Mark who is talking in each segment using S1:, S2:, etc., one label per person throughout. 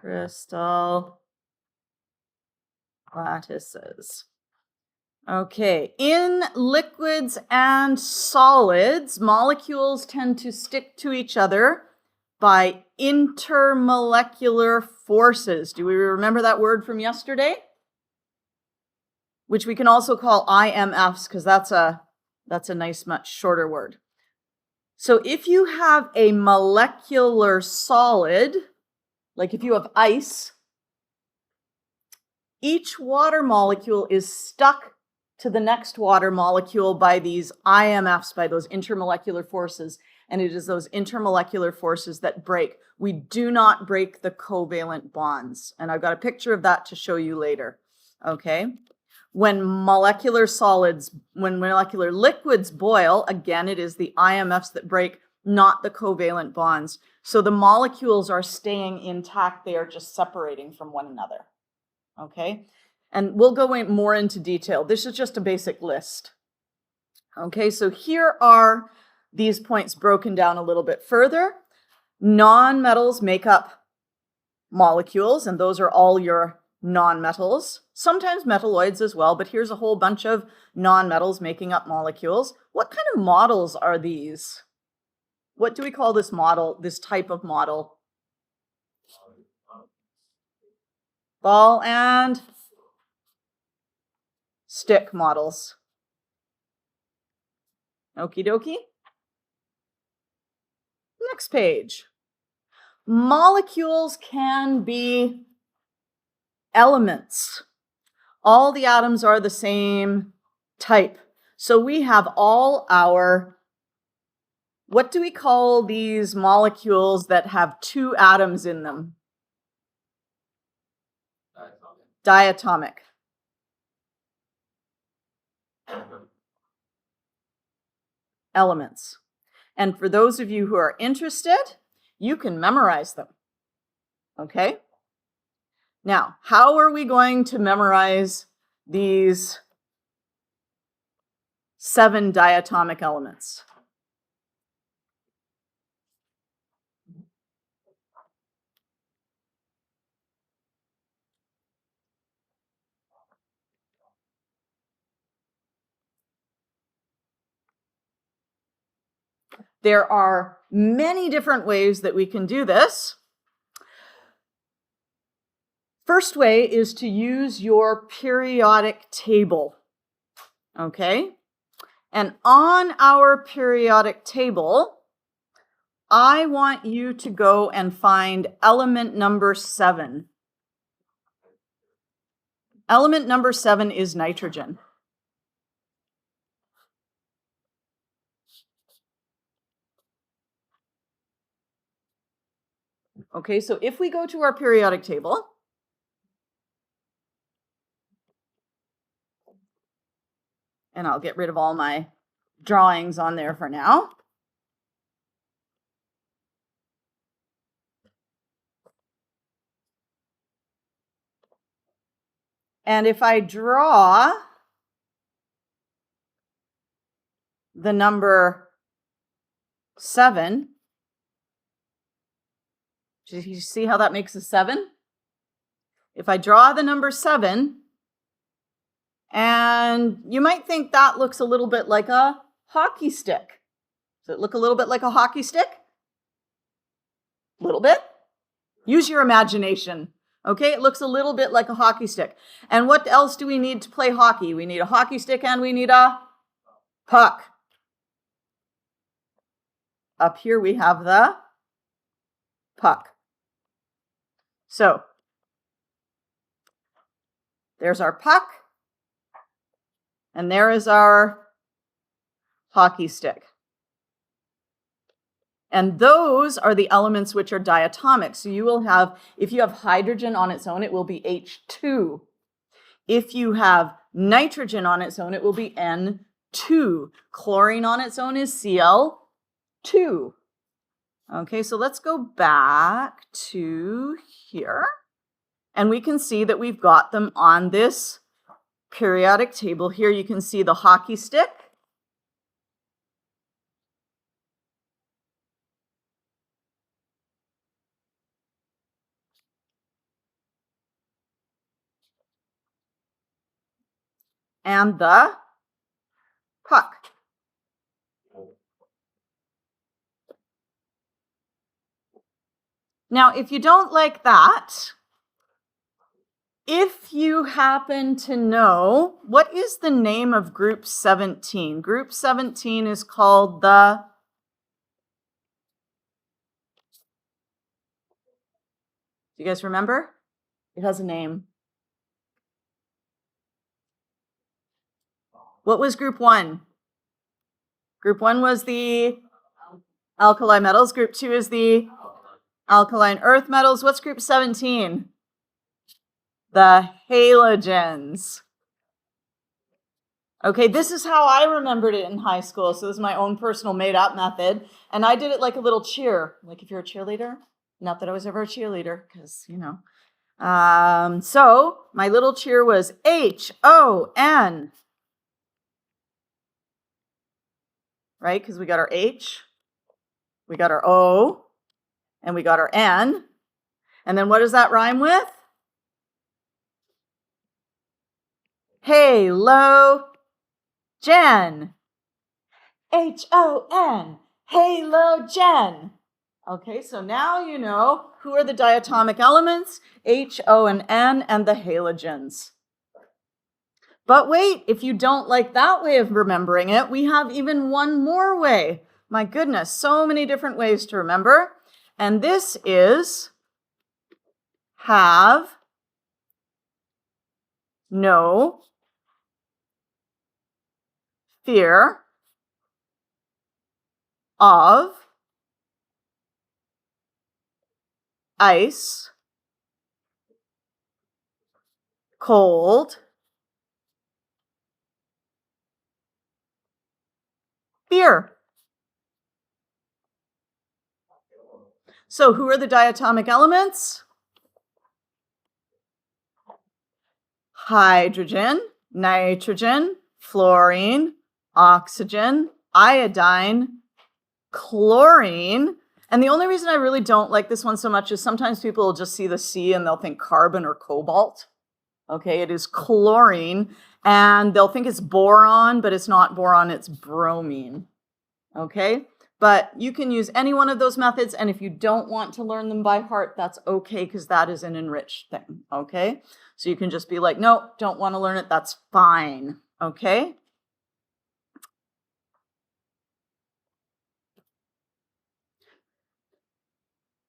S1: Crystal lattices. Okay, in liquids and solids, molecules tend to stick to each other by intermolecular forces. Do we remember that word from yesterday? Which we can also call IMFs, because that's a nice, much shorter word. So if you have a molecular solid, like if you have ice, each water molecule is stuck to the next water molecule by these IMFs, by those intermolecular forces. And it is those intermolecular forces that break. We do not break the covalent bonds. And I've got a picture of that to show you later. Okay. When molecular liquids boil, again, it is the IMFs that break, not the covalent bonds. So the molecules are staying intact. They are just separating from one another. Okay. And we'll go more into detail. This is just a basic list. Okay, so here are these points broken down a little bit further. Non-metals make up molecules, and those are all your non-metals. Sometimes metalloids as well, but here's a whole bunch of non-metals making up molecules. What kind of models are these? What do we call this model, this type of model? Ball and stick models. Okie dokie. Next page. Molecules can be elements. All the atoms are the same type. So we have all our, what do we call these molecules that have two atoms in them? Diatomic. Elements. And for those of you who are interested, you can memorize them. Okay? Now, how are we going to memorize these 7 diatomic elements? There are many different ways that we can do this. First way is to use your periodic table. Okay? And on our periodic table, I want you to go and find element number 7. Element number 7 is nitrogen. Okay, so if we go to our periodic table, and I'll get rid of all my drawings on there for now. And if I draw the number 7, do you see how that makes a 7? If I draw the number 7, and you might think that looks a little bit like a hockey stick. Does it look a little bit like a hockey stick? A little bit? Use your imagination. Okay, it looks a little bit like a hockey stick. And what else do we need to play hockey? We need a hockey stick and we need a puck. Up here we have the puck. So, there's our puck. And there is our hockey stick. And those are the elements which are diatomic. So you will have, if you have hydrogen on its own, it will be H2. If you have nitrogen on its own, it will be N2. Chlorine on its own is Cl2. Okay, so let's go back to here. And we can see that we've got them on this periodic table. Here you can see the hockey stick. and the puck. Now, if you don't like that, if you happen to know, what is the name of group 17? Group 17 is called the... Do you guys remember? It has a name. What was group 1? Group 1 was the alkali metals. Group 2 is the alkaline earth metals. What's group 17? The halogens. Okay, this is how I remembered it in high school. So this is my own personal made-up method. And I did it like a little cheer. Like if you're a cheerleader. Not that I was ever a cheerleader, because, you know. So my little cheer was H-O-N. Right? Because we got our H, we got our O, and we got our N. And then what does that rhyme with? Halogen. H-O-N. Halogen. Okay, so now you know who are the diatomic elements, H, O, and N, and the halogens. But wait, if you don't like that way of remembering it, we have even one more way. My goodness, so many different ways to remember. And this is have no fear of ice, cold, beer. So who are the diatomic elements? Hydrogen, nitrogen, fluorine, oxygen, iodine, chlorine. And the only reason I really don't like this one so much is sometimes people will just see the C and they'll think carbon or cobalt. Okay, it is chlorine, and they'll think it's boron, but it's not boron, it's bromine. Okay, but you can use any one of those methods, and if you don't want to learn them by heart, that's okay, because that is an enriched thing. Okay, so you can just be like, no, don't want to learn it, that's fine. Okay.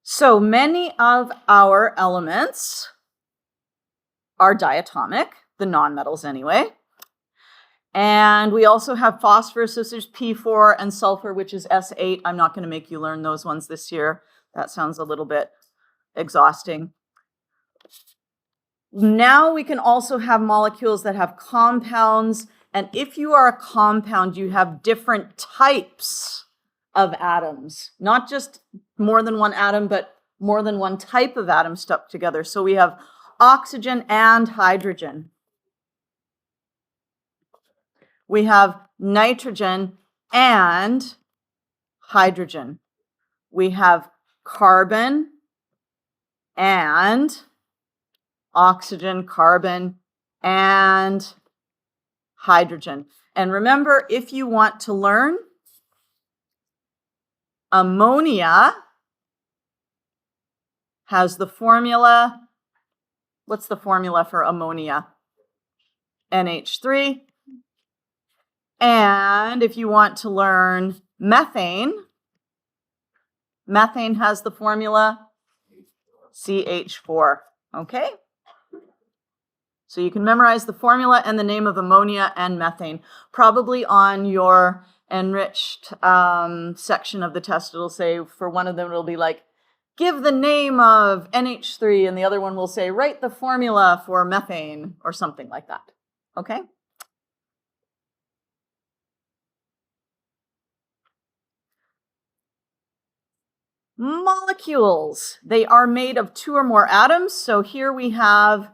S1: So many of our elements are diatomic, the nonmetals anyway. And we also have phosphorus, so there's P4, and sulfur, which is S8. I'm not going to make you learn those ones this year. That sounds a little bit exhausting. Now we can also have molecules that have compounds. And if you are a compound, you have different types of atoms, not just more than one atom, but more than one type of atom stuck together. So we have oxygen and hydrogen. We have nitrogen and hydrogen. We have carbon and oxygen, carbon and hydrogen. And remember, if you want to learn, ammonia has the formula. What's the formula for ammonia? NH3. And if you want to learn methane, methane has the formula CH4. Okay? So you can memorize the formula and the name of ammonia and methane. Probably on your enriched section of the test, it'll say, for one of them, it'll be like, give the name of NH3, and the other one will say, write the formula for methane, or something like that. Okay? Molecules. They are made of 2 or more atoms. So here we have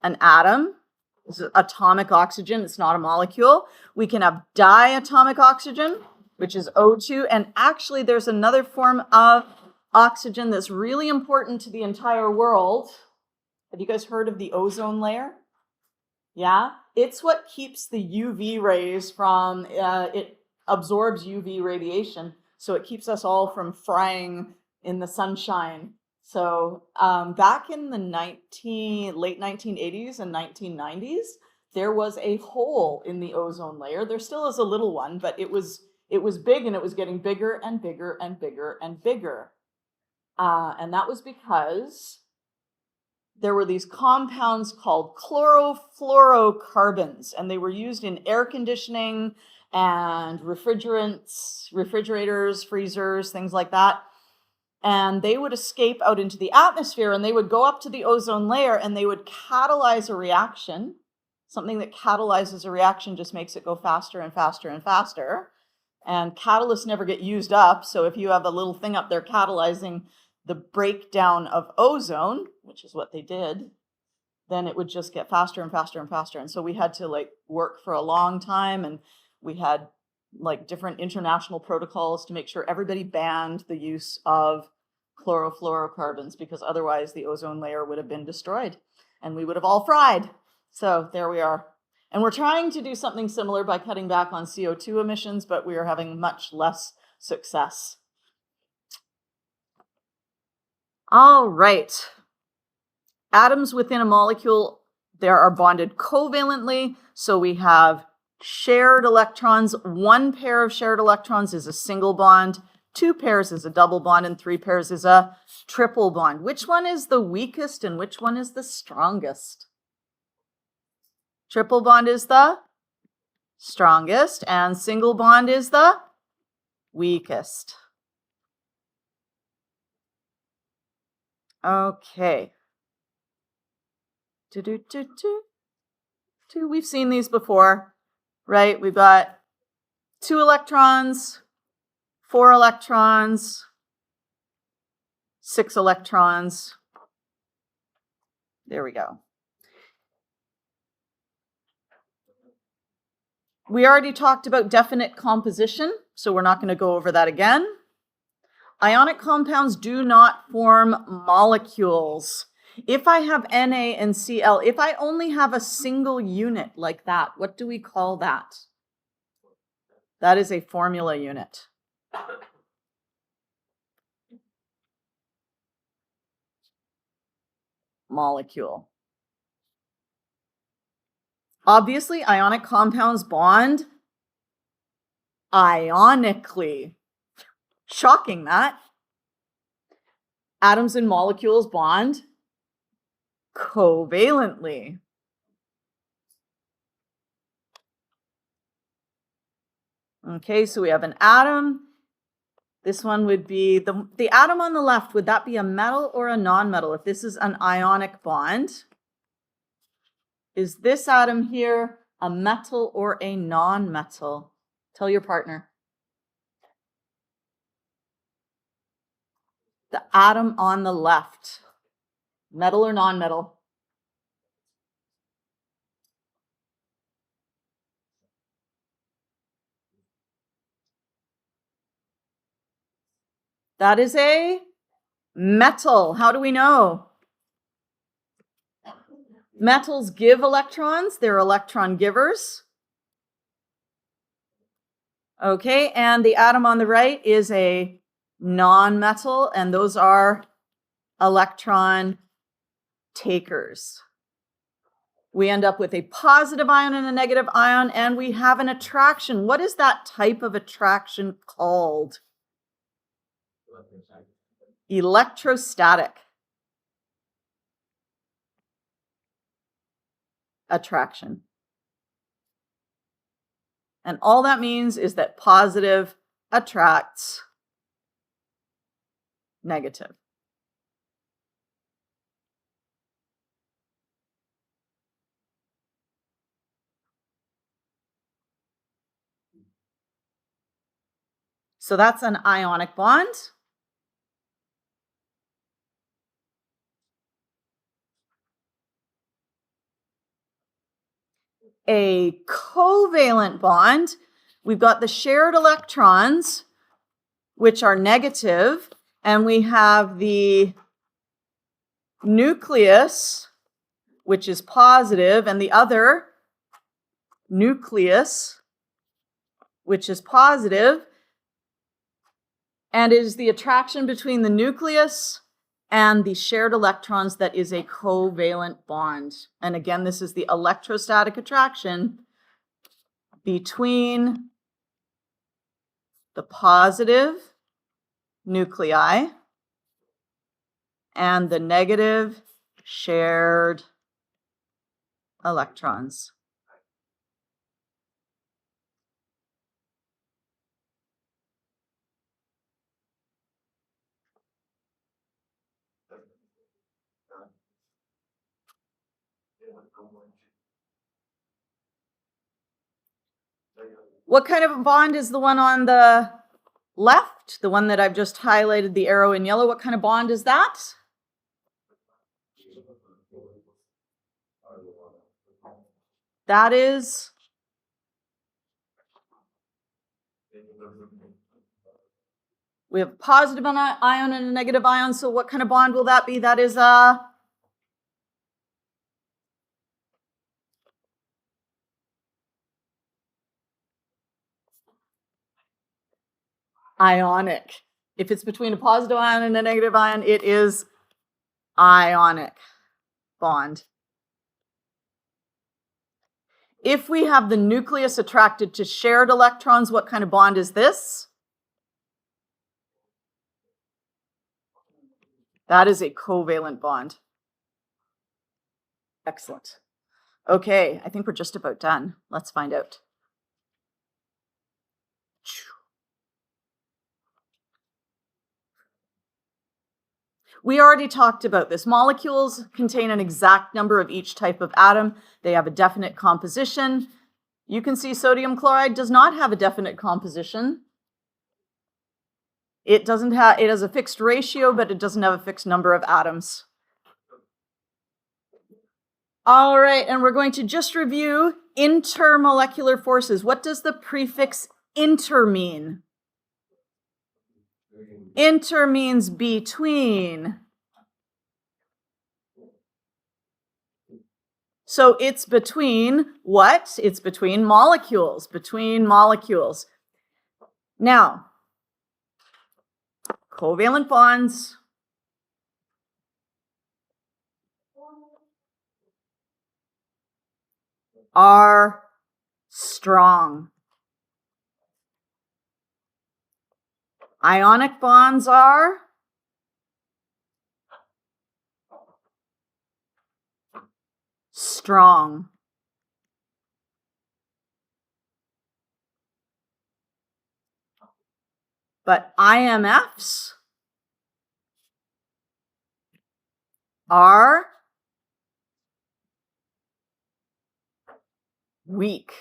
S1: an atom. This is atomic oxygen. It's not a molecule. We can have diatomic oxygen, which is O2. And actually, there's another form of oxygen that's really important to the entire world. Have you guys heard of the ozone layer? Yeah, it's what keeps the UV rays from, it absorbs UV radiation, so it keeps us all from frying in the sunshine. So back in the late 1980s and 1990s, there was a hole in the ozone layer. There still is a little one, but it was big, and it was getting bigger and bigger and bigger and bigger. And that was because there were these compounds called chlorofluorocarbons, and they were used in air conditioning and refrigerators, freezers, things like that. And they would escape out into the atmosphere, and they would go up to the ozone layer, and they would catalyze a reaction. Something that catalyzes a reaction just makes it go faster and faster and faster. And catalysts never get used up. So if you have a little thing up there catalyzing the breakdown of ozone, which is what they did, then it would just get faster and faster and faster. And so we had to like work for a long time, and we had like different international protocols to make sure everybody banned the use of chlorofluorocarbons, because otherwise the ozone layer would have been destroyed and we would have all fried. So there we are. And we're trying to do something similar by cutting back on CO2 emissions, but we are having much less success. All right. Atoms within a molecule, there are bonded covalently. So we have shared electrons. One pair of shared electrons is a single bond. 2 pairs is a double bond, and 3 pairs is a triple bond. Which one is the weakest and which one is the strongest? Triple bond is the strongest, and single bond is the weakest. Okay. We've seen these before, right? We've got 2 electrons, 4 electrons, 6 electrons. There we go. We already talked about definite composition, so we're not going to go over that again. Ionic compounds do not form molecules. If I have Na and Cl, if I only have a single unit like that, what do we call that? That is a formula unit. Molecule. Obviously, ionic compounds bond ionically. Shocking, that. Atoms and molecules bond covalently. Okay, so we have an atom. This one would be the atom on the left. Would that be a metal or a non-metal? If this is an ionic bond, is this atom here a metal or a non-metal? Tell your partner. The atom on the left, metal or non-metal? That is a metal. How do we know? Metals give electrons. They're electron givers. Okay, and the atom on the right is a non-metal, and those are electron takers. We end up with a positive ion and a negative ion, and we have an attraction. What is that type of attraction called? Electrostatic attraction. And all that means is that positive attracts negative. So that's an ionic bond. A covalent bond, we've got the shared electrons, which are negative, and we have the nucleus, which is positive, and the other nucleus, which is positive, and it is the attraction between the nucleus and the shared electrons that is a covalent bond. And again, this is the electrostatic attraction between the positive nuclei and the negative shared electrons. What kind of a bond is the one on the left? The one that I've just highlighted the arrow in yellow. What kind of bond is that? That is we have a positive ion and a negative ion. So what kind of bond will that be? That is a ionic. If it's between a positive ion and a negative ion, it is ionic bond. If we have the nucleus attracted to shared electrons, what kind of bond is this? That is a covalent bond. Excellent. Okay, I think we're just about done. Let's find out. We already talked about this. Molecules contain an exact number of each type of atom. They have a definite composition. You can see sodium chloride does not have a definite composition. It has a fixed ratio, but it doesn't have a fixed number of atoms. All right, and we're going to just review intermolecular forces. What does the prefix inter mean? Inter means between. So it's between what? It's between molecules, Now, covalent bonds are strong. Ionic bonds are strong. But IMFs are weak.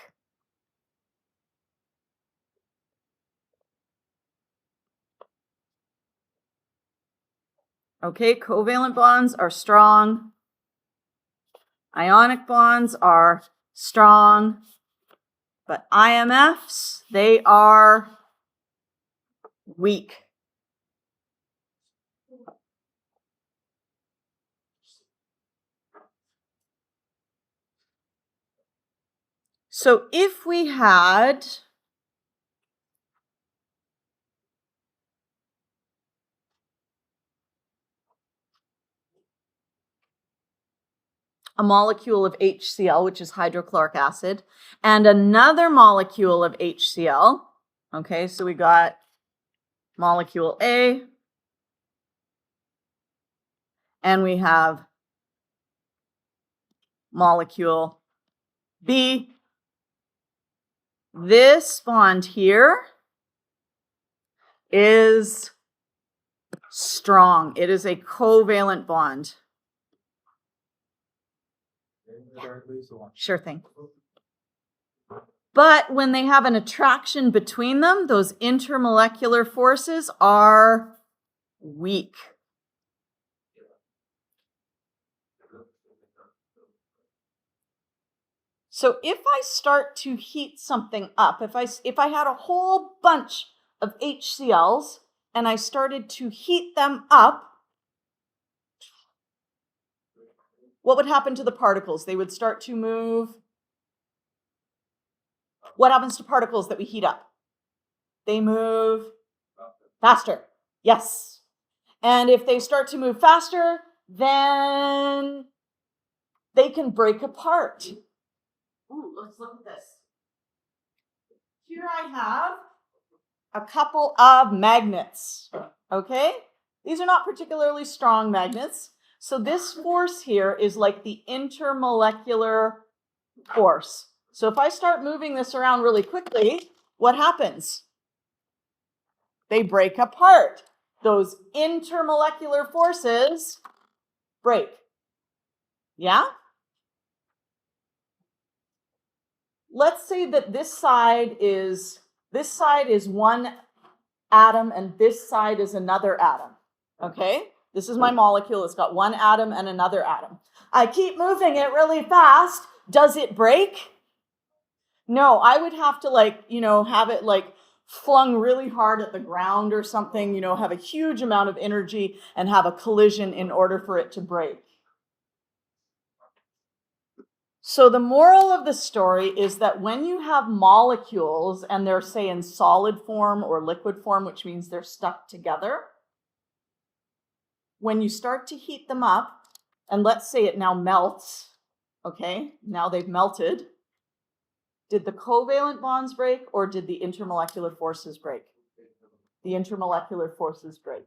S1: Okay, covalent bonds are strong. Ionic bonds are strong. But IMFs, they are weak. So if we had a molecule of HCl, which is hydrochloric acid, and another molecule of HCl, okay, so we got molecule A, and we have molecule B. This bond here is strong. It is a covalent bond. Sure thing. But when they have an attraction between them, those intermolecular forces are weak. So if I start to heat something up, if I had a whole bunch of HCl's and I started to heat them up, what would happen to the particles? They would start to move. What happens to particles that we heat up? They move faster. Yes. And if they start to move faster, then they can break apart. Ooh, let's look at this. Here I have a couple of magnets, okay? These are not particularly strong magnets. So this force here is like the intermolecular force. So if I start moving this around really quickly, what happens? They break apart. Those intermolecular forces break. Yeah? Let's say that this side is one atom and this side is another atom. Okay? This is my molecule. It's got one atom and another atom. I keep moving it really fast. Does it break? No, I would have to have it flung really hard at the ground or something, have a huge amount of energy and have a collision in order for it to break. So the moral of the story is that when you have molecules and they're, say, in solid form or liquid form, which means they're stuck together, when you start to heat them up, and let's say it now melts, okay, now they've melted, did the covalent bonds break or did the intermolecular forces break? The intermolecular forces break,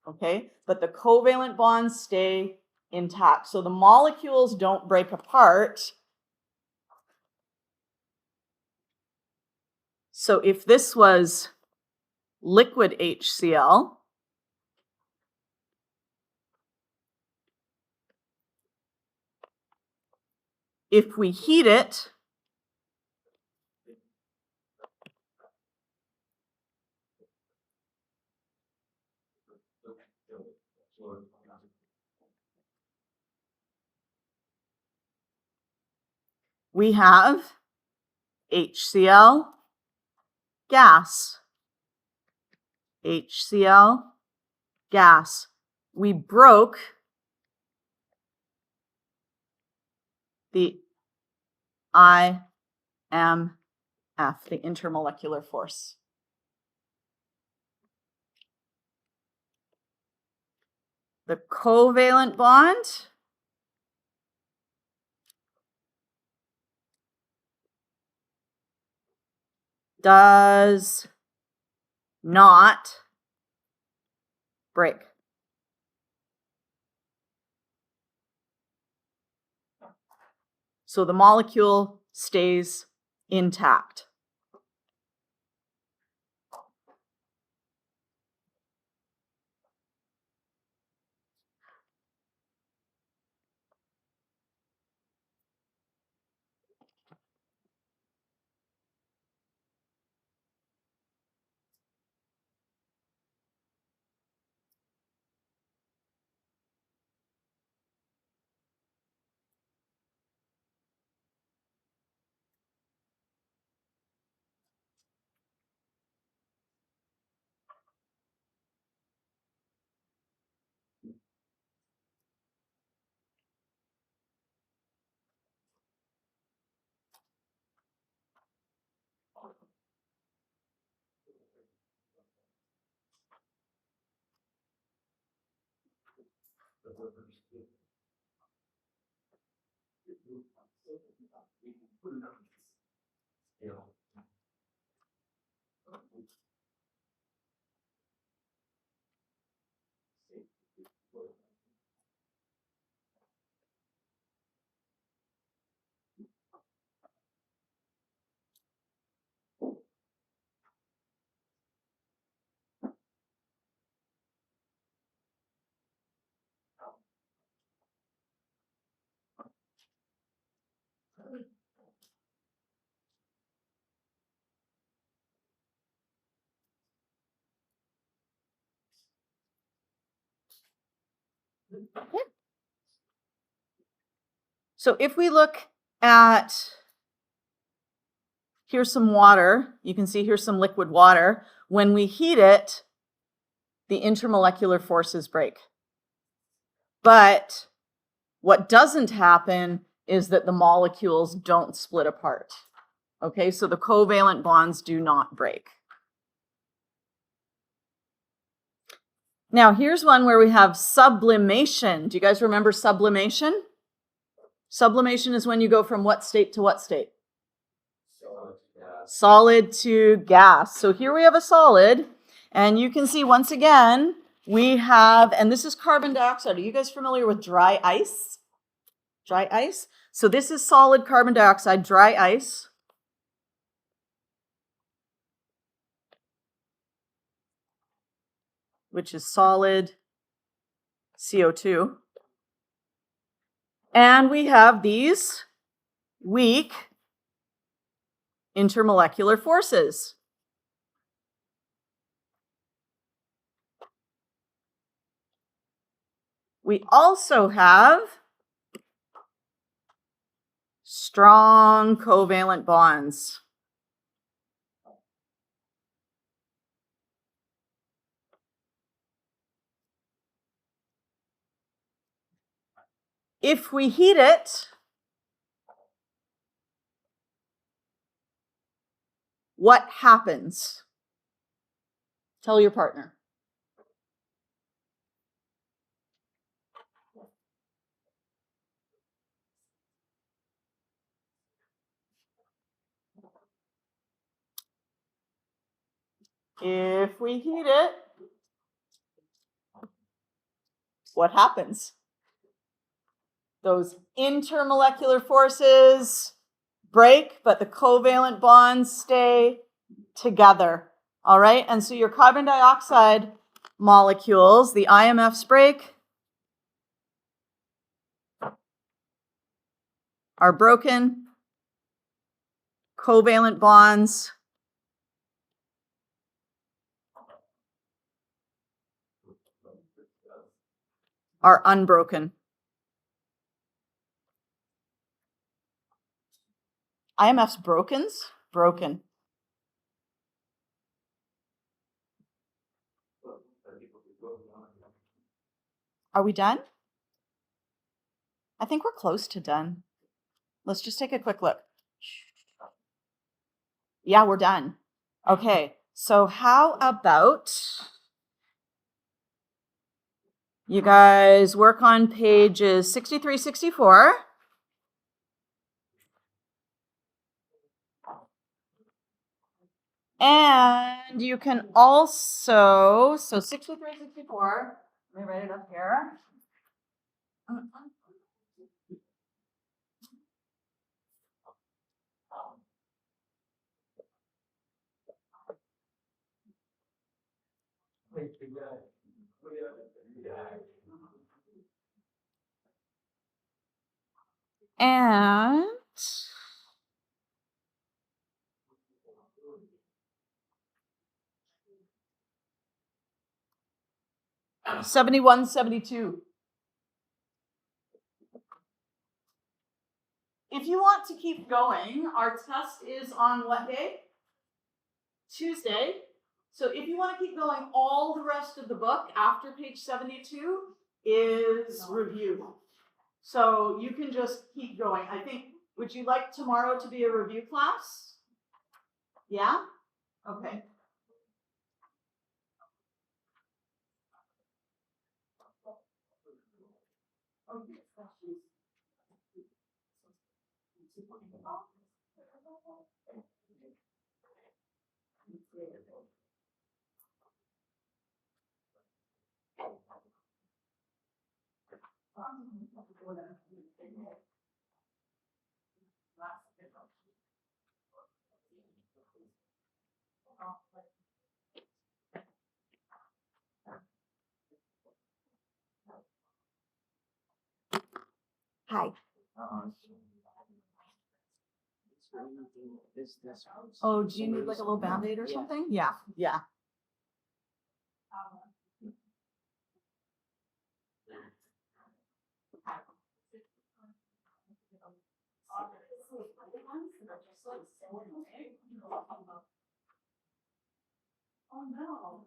S1: okay? But the covalent bonds stay intact. So the molecules don't break apart. So if this was liquid HCl, if we heat it, we have HCl gas. HCl gas. We broke the IMF, the intermolecular force. The covalent bond does not break. So the molecule stays intact. So if we look at, here's some water. You can see here's some liquid water. When we heat it, the intermolecular forces break. But What doesn't happen is that the molecules don't split apart. Okay, so the covalent bonds do not break. Now, here's one where we have sublimation. Do you guys remember sublimation? Sublimation is when you go from what state to what state? Solid to gas. So here we have a solid, and you can see once again, we have, and this is carbon dioxide. Are you guys familiar with dry ice? Dry ice? So this is solid carbon dioxide, dry ice. Which is solid CO2. And we have these weak intermolecular forces. We also have strong covalent bonds. If we heat it, what happens? Tell your partner. If we heat it, what happens? Those intermolecular forces break, but the covalent bonds stay together. All right, and so your carbon dioxide molecules, the IMFs break, are broken. Covalent bonds are unbroken. IMFs broken. Are we done? I think we're close to done. Let's just take a quick look. Yeah, we're done. Okay, so how about you guys work on pages 63, 64. And you can also, so 63, 64, let me write it up here. And 71, 72. If you want to keep going, our test is on what day? Tuesday. So if you want to keep going, all the rest of the book after page 72 is review. So you can just keep going. I think, would you like tomorrow to be a review class? Yeah? Okay. Hi. Oh, do you need like a little Band-Aid or something? Yeah. Yeah. Oh no.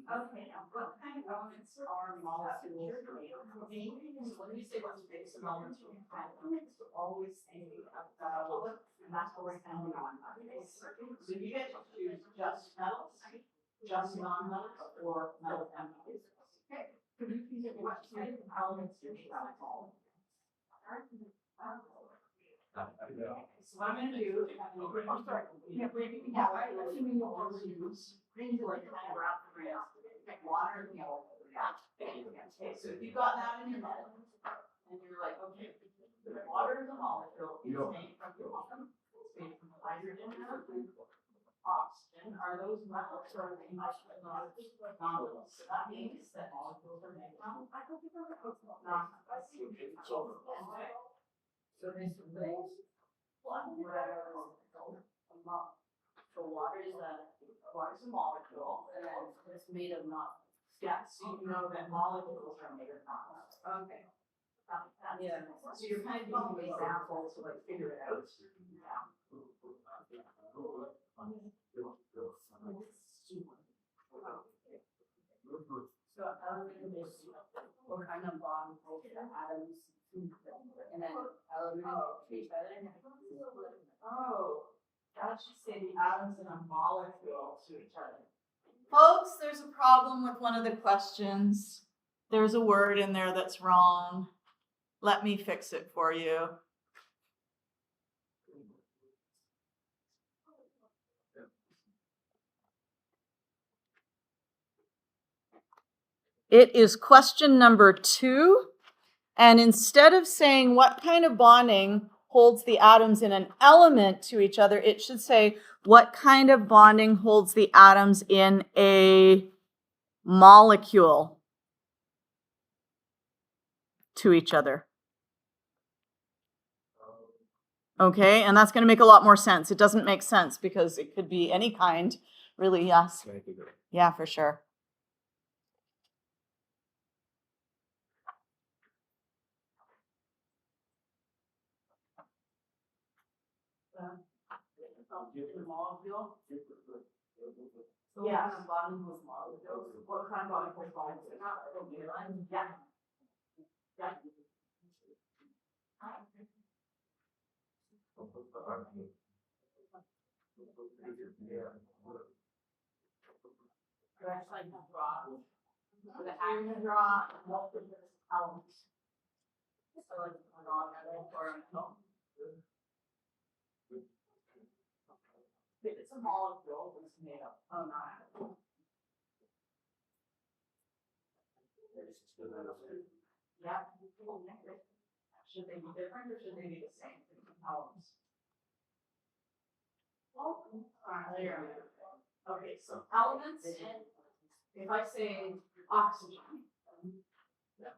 S1: Okay, now what kind of elements are molecules? When you say what's base molecule, always say and that's what we're counting on. So you get to choose just metals, just non-metals, or metal and metals. Okay. What kind of elements do you have all? So what I'm going to do is I'm going to start. Yeah, I assuming you'll also use green to like kind of wrap the rails. Like water, you know. Okay, so if you got that in your head, and you're like, okay, water is a molecule. It's made from the bottom. It's made from hydrogen and oxygen. Are those metals or are they non-metals? So that means that molecules are made from non-metals. So there's some things. So water is a molecule, and then it's made of non. Yeah, so you know that molecules are made of non. Okay. Yeah. So you're kind of using examples to like figure it out. Yeah. So what kind of bond holds the atoms, and then elements to each other. Oh, that should say the atoms in a molecule to each other. Folks, there's a problem with one of the questions. There's a word in there that's wrong. Let me fix it for you. It is question number 2. And instead of saying what kind of bonding holds the atoms in an element to each other, it should say what kind of bonding holds the atoms in a molecule to each other. Okay, and that's going to make a lot more sense. It doesn't make sense because it could be any kind, really, yes. Yeah, for sure. Yeah, bonding with molecules. What kind of bonding with molecules? Yeah. Yeah. The hydrogen draw multiple elements. So like a non-metal or a metal. If it's a molecule, it's made up of non-metal. Yeah. Should they be different or should they be the same? Elements. Okay, so elements. If I say oxygen,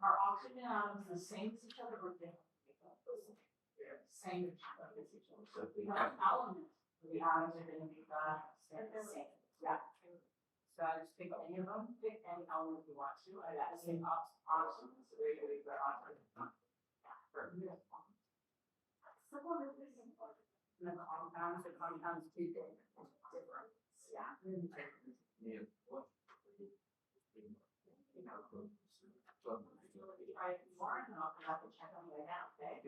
S1: are oxygen atoms the same as each other or different? Same as each other. So if we have elements, the atoms are going to be the same. Yeah. So I just pick any of them, pick any element you want to. I got the same oxygen, so they're going to be the oxygen. And the compounds do different. Yeah. Try it more and I'll have to check on the way down, okay?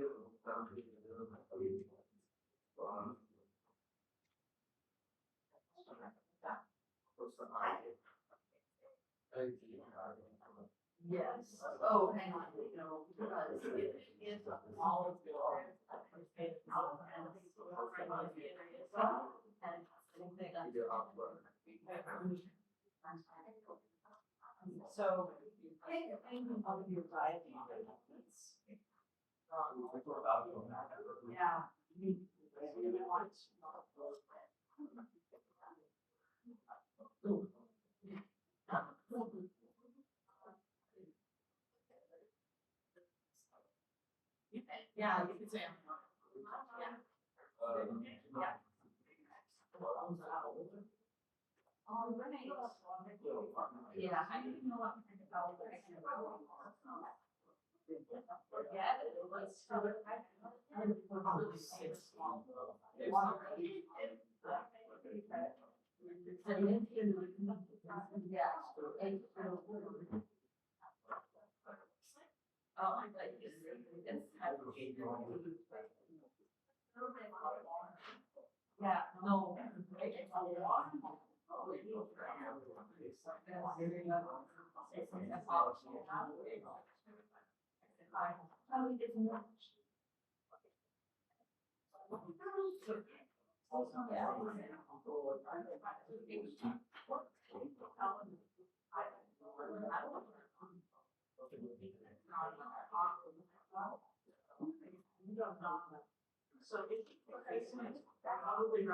S1: Yes. Oh, hang on. No, because it is a molecule. So, think of your diet. Yeah. Yeah, you could say. All right. Yeah, I didn't know what kind of bell I can go. Yeah, it was. Oh, I like this. Yeah, no. So if probably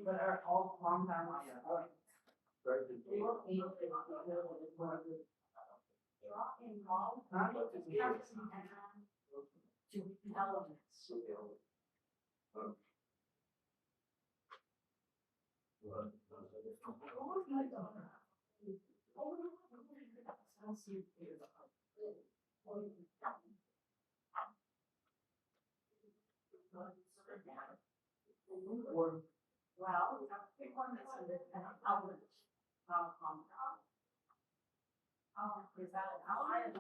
S1: but are all compounds elements. Well, pick one that's an element, not a compound. Is that an element?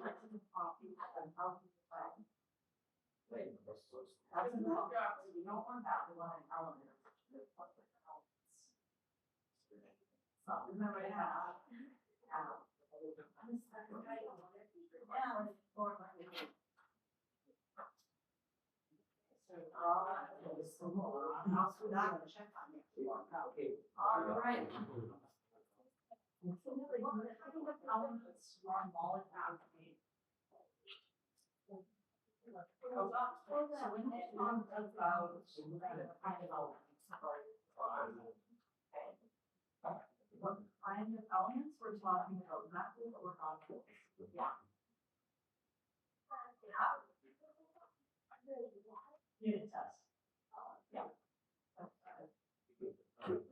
S1: That's enough. You don't want that. You want an element. So remember to have. All right. Elements are molecules. So when they talk about kind of elements, what kind of elements we're talking about, not what we're talking about. Yeah. Unit test. Yeah.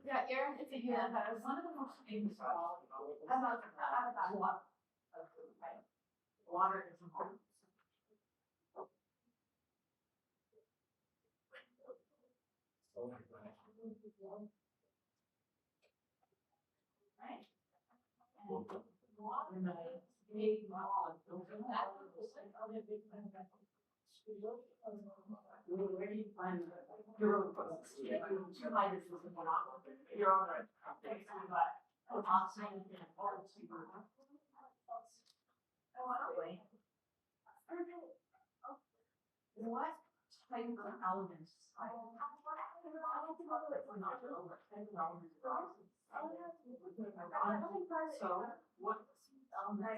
S1: Yeah, Aaron, it's a unit test. One of the most famous about water. Water is important. Right. And water is big molecules. Where do you find your two hydrogens in one oxygen? You're on the oxygen and oxygen. What type of elements? So what elements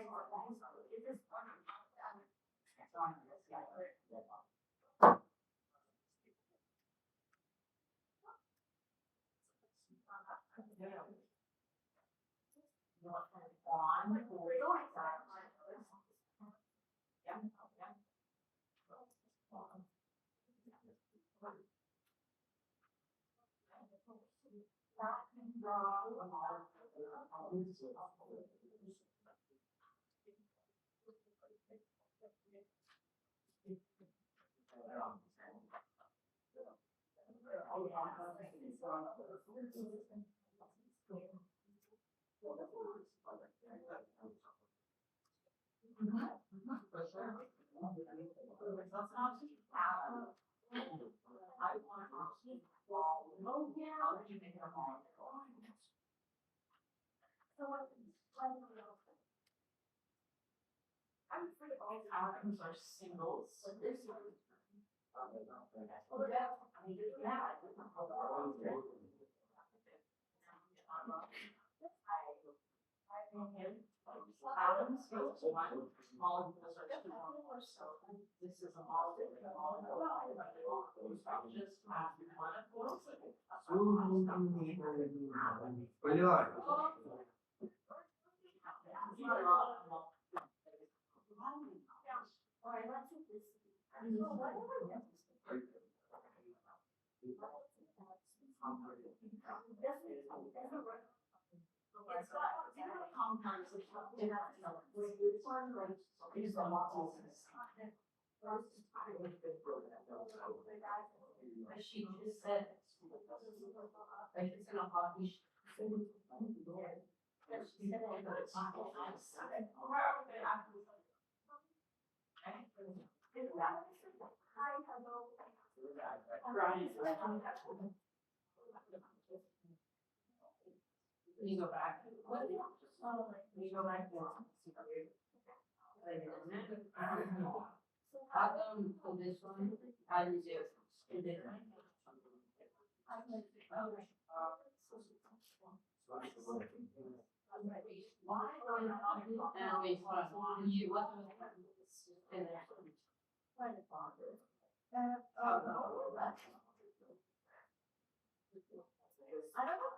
S1: Atoms are singles. Atoms goes to one, molecules are two or more, so this is a molecule. Just have one of those. Compounds of different elements. These are molecules. She just said, like it's gonna body. You go back. You go back. For this one, I use it. I don't know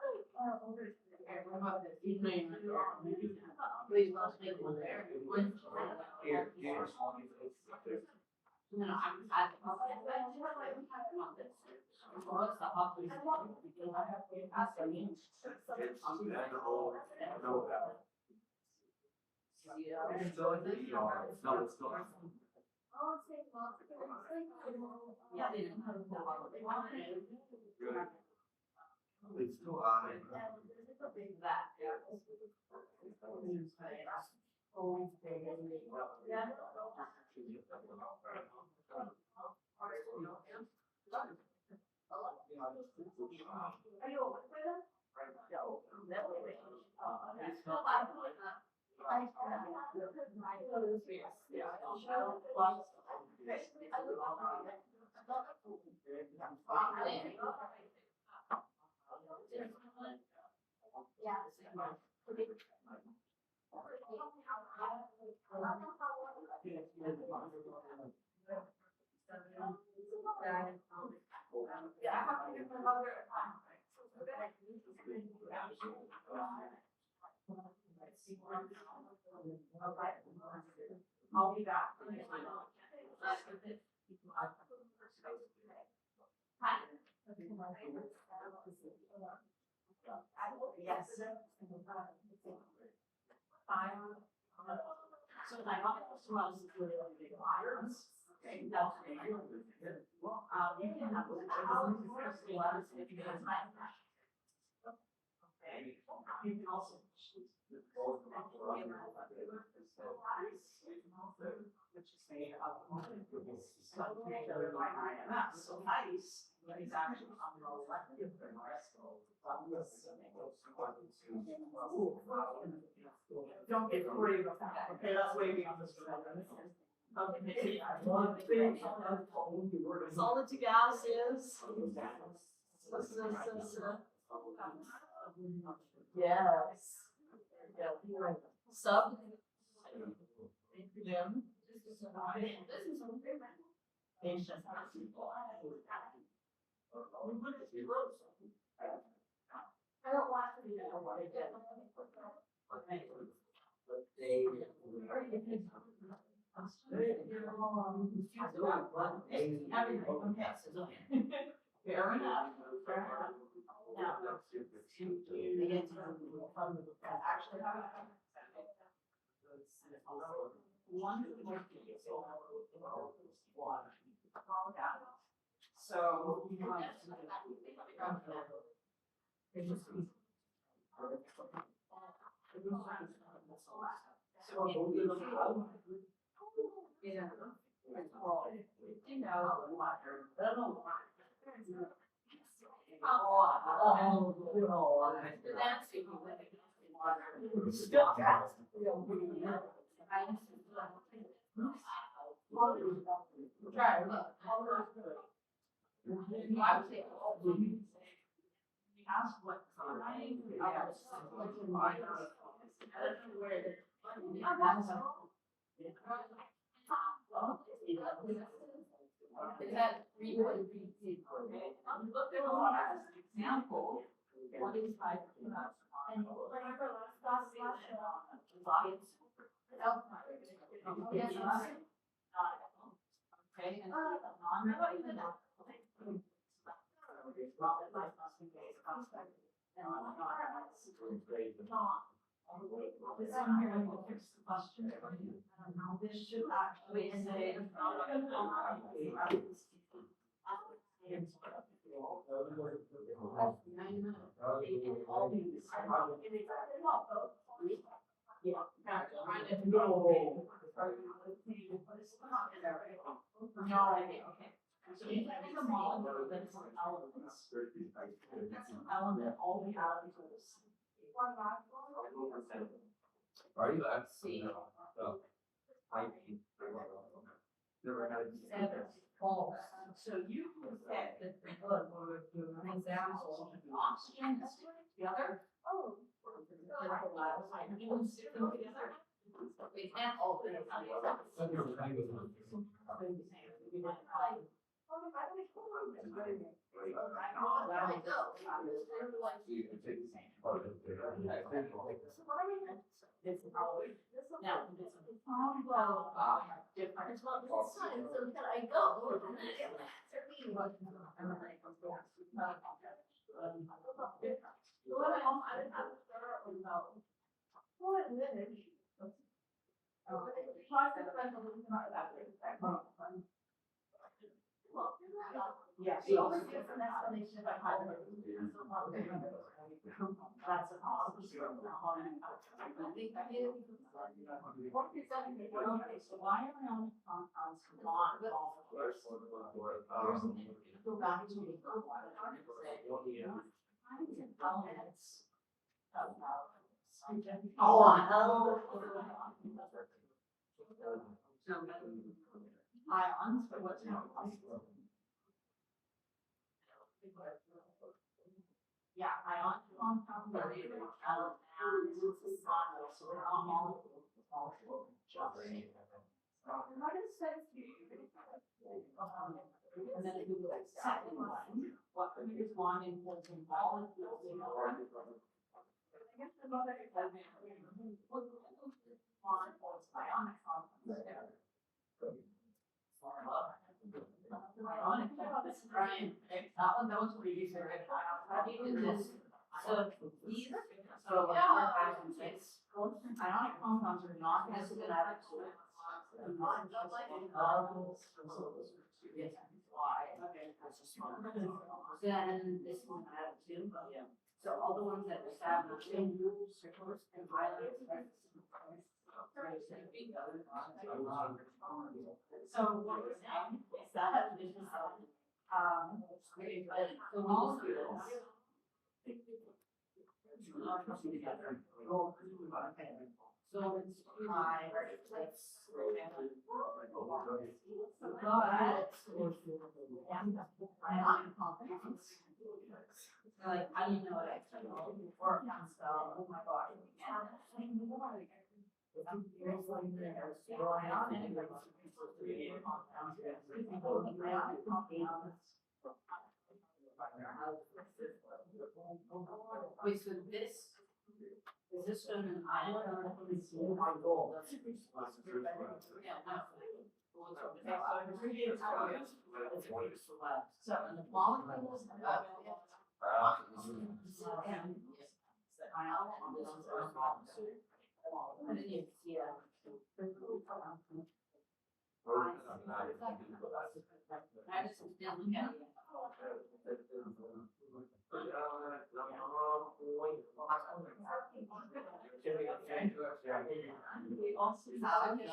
S1: please don't take one there. No, I'm at the yeah, they didn't have
S2: it's too
S1: that. Are you open for them? I'll be back. Yes. So I got this one with big irons. Okay, that's you can have if you have time. Okay, you can also choose which is made of by IMF. So ice is actually on the left of the rest. Don't get worried about that. Okay, that's way beyond this. Okay. Solid to gas is. Yes. Sub. Lim. Patient. I don't want to be there. What I did. Fair enough. Now, actually, one
S3: So. Ask what kind is that example, what is okay, and this one here, I'm gonna fix the question. This should actually say. No, okay. So if that is a molecule that is an element, that's an element, all we have is.
S2: Are you that?
S3: See.
S2: Seven.
S3: False. So you can say that the blood, an example, oxygen is together. Oh. Hydrogen stick them together. We can't all be. Now, different. So can I go? Yeah, she always gives an explanation about how to. That's an awesome. So why are ionic compounds not molecules? Go back to the elements. Ions, but what's not? Yeah, ionic compounds are the element and it's a solid, so they're not molecules. What is sense? And then if you look at the second one, what is one important molecule? I guess the mother is ionic compounds. Ionic compounds, Brian, that one knows what you said. How do you do this? So these, so ionic compounds are not necessarily added to it. Then this one added too, but yeah. So all the ones that are established in circles and violets. So what we're saying is that this is the molecules. So it's ionic compounds. Like, how do you know it? Or oh my god. Wait, so this is this shown an island or my goal? Yeah, no. So the molecules and the and then you see I just didn't look at it. We also have the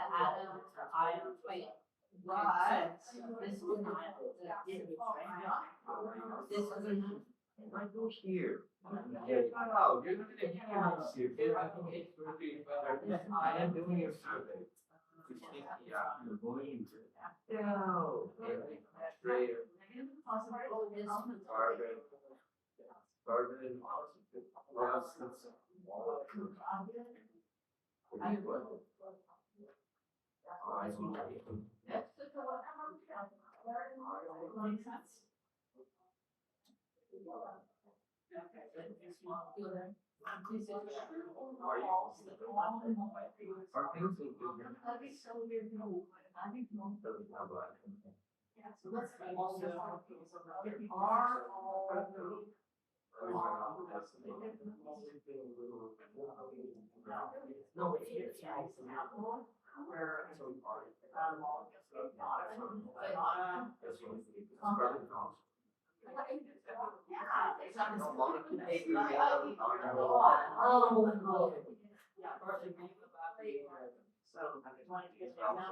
S3: atoms are ions, wait. Right. This is an ion. This is an.
S2: Right go here. Wow, you're not gonna hear I am doing a survey. Yeah, you're going to. No. Straight. Carbon. Carbon. Rust.
S3: Makes sense.
S2: Are things in good?
S3: That'd be so weird. I think most of them have that. Yeah, so let's also are all. No, it's here, it's where.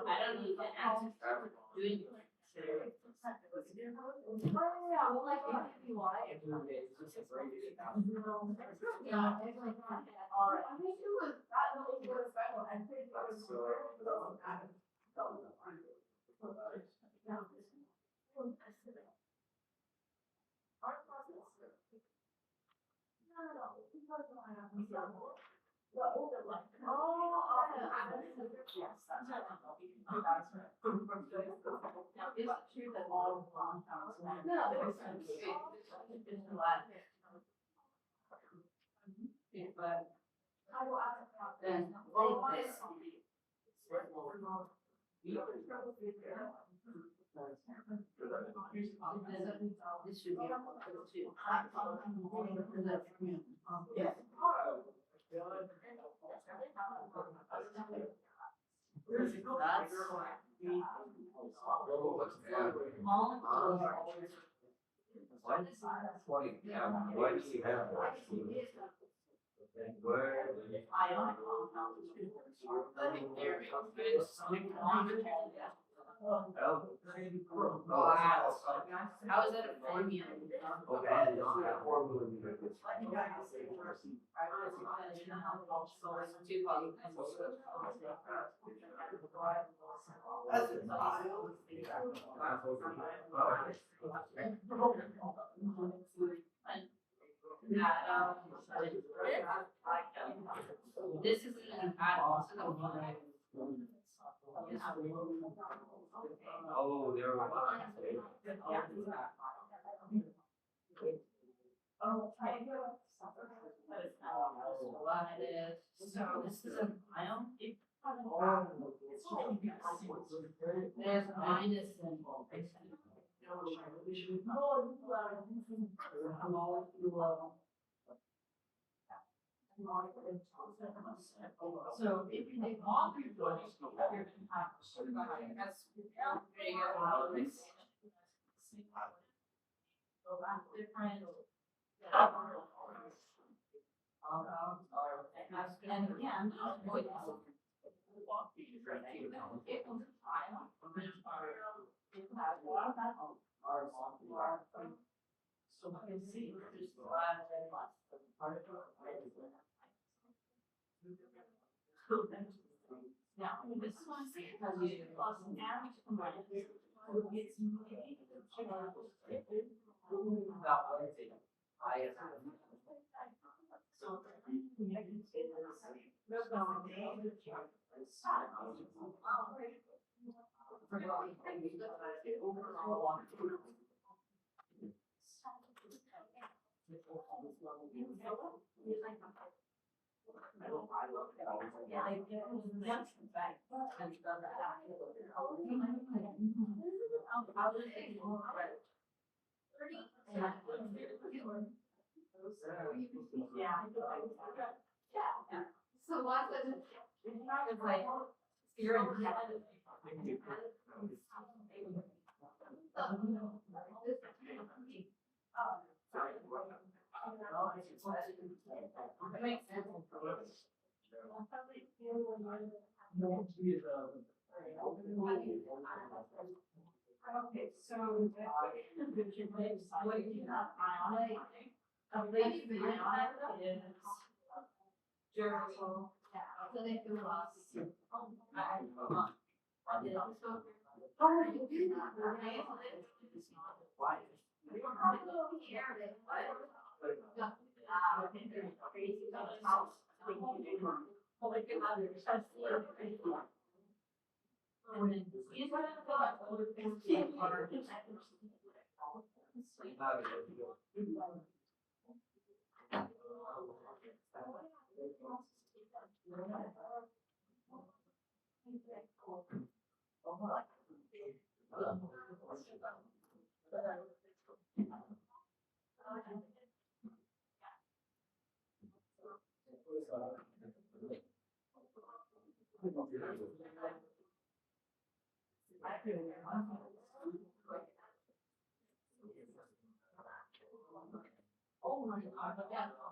S3: I don't need to answer doing. Yeah, well, like, if you want. Yeah, it's like, all right. I think it was, that was special, I think it was. Now, is it true that all compounds? No, there's some. But. Then, this. This should be too. Yeah.
S2: Why do you have that? Where?
S3: Ionic compounds. I think they're how is that a fermion? This is an atom.
S2: Oh, there are lines.
S3: So this is an ion. There's minus symbol. So if you take all three points, you're gonna have. Different. And again, so we can see there's a lot now, this one tells you average combined. It's so Yeah. Yeah. So once it's like, you're in heaven. It makes sense. Okay, so what do you have ionic? A lady ionic is durable. So they do us. Oh my God, yeah.
S2: So.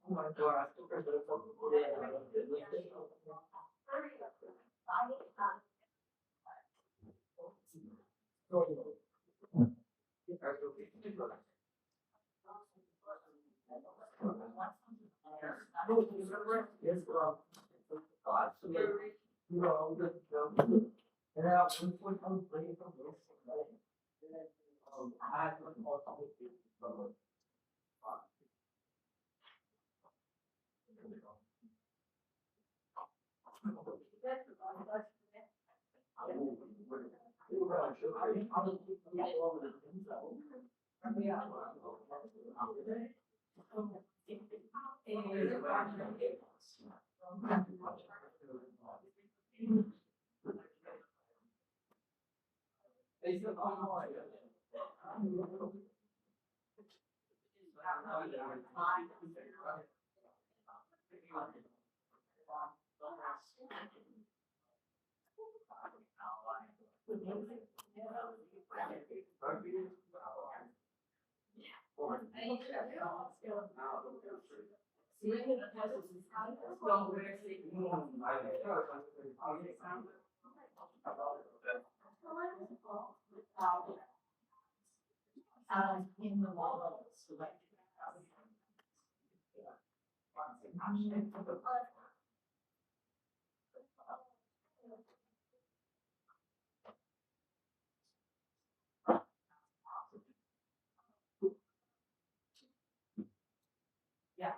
S2: Oh my God. In the wall. Yeah.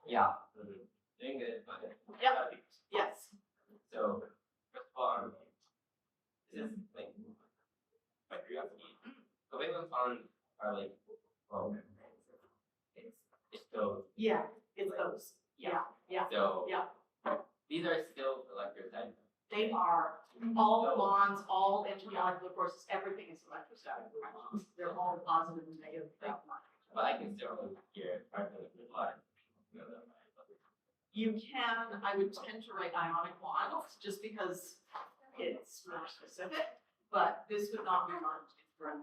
S2: Yeah. Doing good, but. Yeah. Yes. So, first of all, this is like my curiosity. The way ones are like, well, it's those. Yeah, it's those. Yeah. So. Yeah. These are still electrostatic. They are. All the bonds, all intermolecular forces, everything is electrostatic. They're all positive and negative. But I can still hear part of the line. You can, I would tend to write ionic bonds just because it's more specific, but this would not be marked for.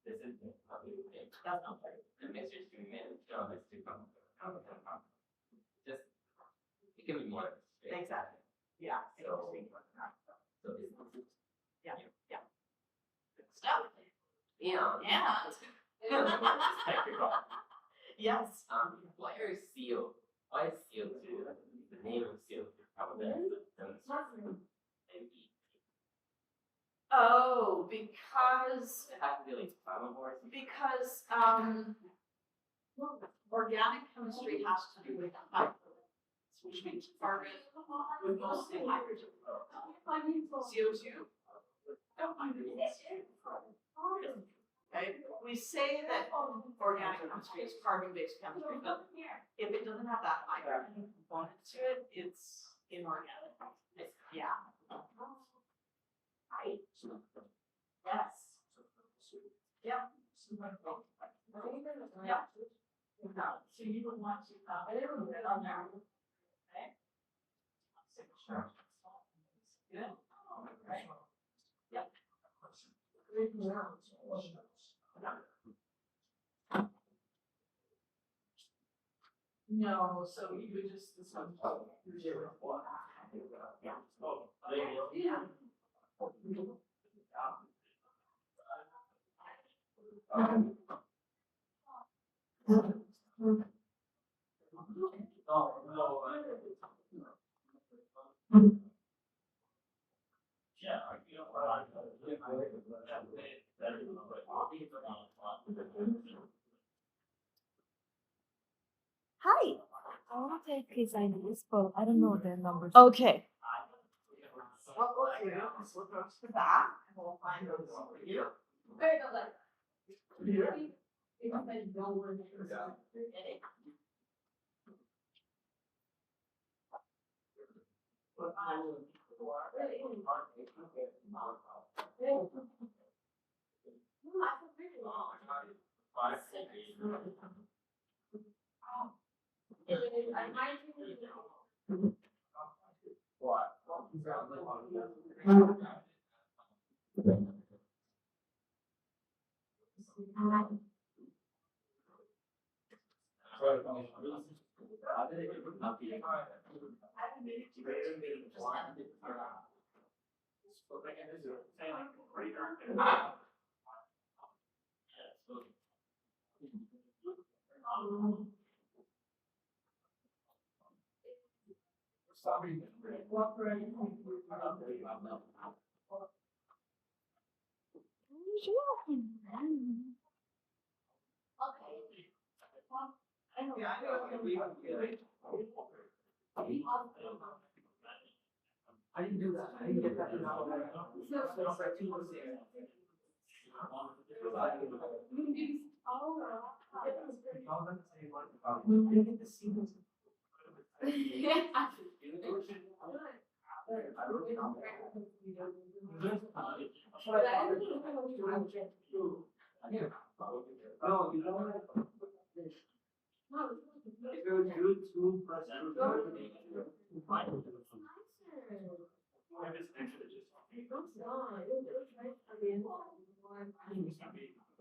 S2: This is that's not right. The mixture is too many. Just
S1: Yeah.
S2: So it's
S1: Good stuff.
S2: it's technical.
S1: Yes.
S2: Why is CO2 the name of CO2 carbon dioxide?
S1: Oh, because
S2: It has to be like flammable.
S1: organic chemistry has to do with which means carbon with mostly hydrogen. CO2. No hydrogen. Okay, we say that organic chemistry is carbon-based chemistry, but if it doesn't have that hydrogen component to it, it's inorganic. Yeah. Right. Yes. Yep. Yep. So you would want to put it on there. Okay. Good. Right. Yep. No, so you would just this one. Yeah. Hi.
S4: I want to take his IDs, but I don't know their numbers.
S1: Okay. What we'll do is we'll go to the back and we'll find those for you.
S2: I didn't do that. I didn't get that. No, you don't. If you do two plus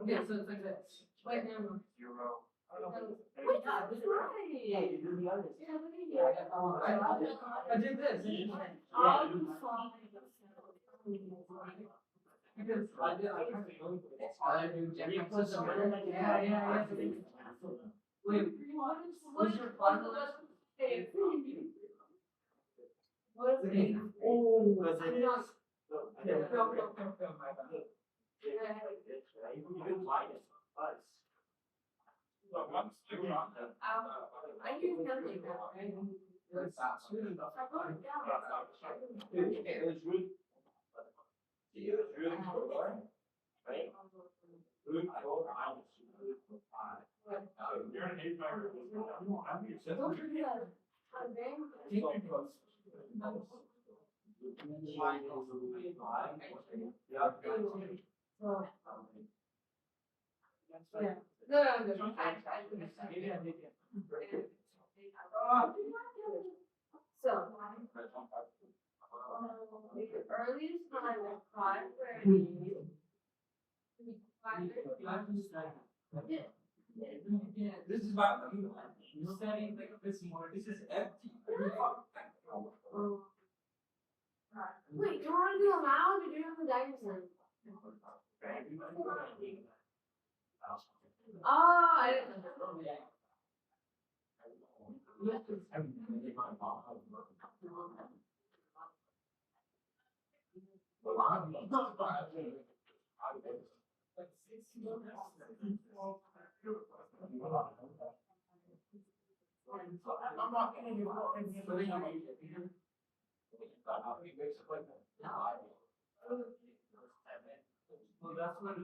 S3: Okay, so it's like this. Wait, no.
S2: zero.
S3: Wait, that's right.
S2: Yeah, you do the others.
S3: Yeah, look at you.
S2: I did this.
S3: I'll do fine.
S2: Because I did. I do.
S3: Yeah, yeah.
S2: Wait, what's your final?
S3: What is it?
S2: Oh, was it?
S3: No. I use nothing now, right?
S2: It was root. It was root four, right? Root four minus root five. You're an eight factor.
S3: Don't do that. I'm yeah. No, I'm good. So, the earliest time is 5:30. 5:30.
S2: This is about you studying like this more. This is empty.
S3: Wait, do you want to do a mound or do you have the dinosaur? Oh, I didn't know.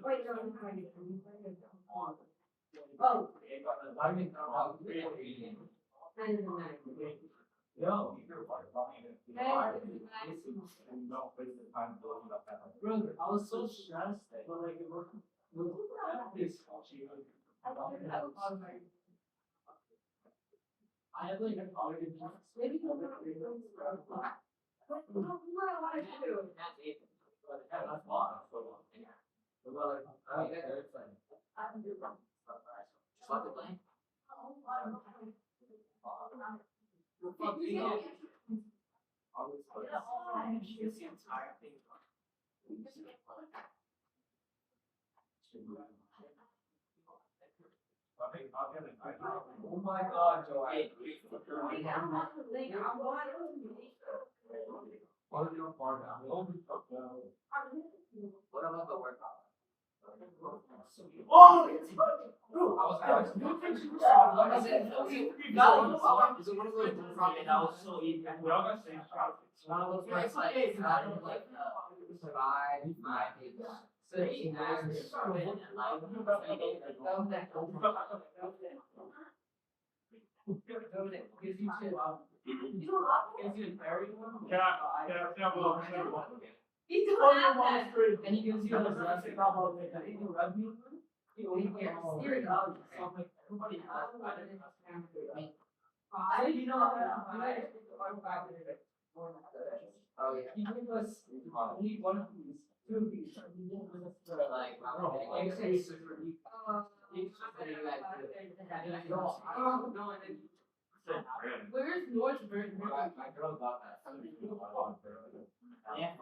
S3: Wait, no, I'm trying Oh.
S2: Brother, I was so stressed, but like it was I have like an already
S3: Maybe you want to do what do I want to do?
S2: Oh my God, Joe. What about the workout? Oh! Is it one of those that was so easy? We all got same shot. It's one of those where it's like five, so he has and gives you two gives you an area.
S3: He's doing that.
S2: And he gives you the rest of the rugby. He only cares. Everybody has.
S3: Five,
S2: You know, oh yeah. He gave us only one of these, two of these. Like,
S3: where's North Burton?
S2: my girl got that. Yeah.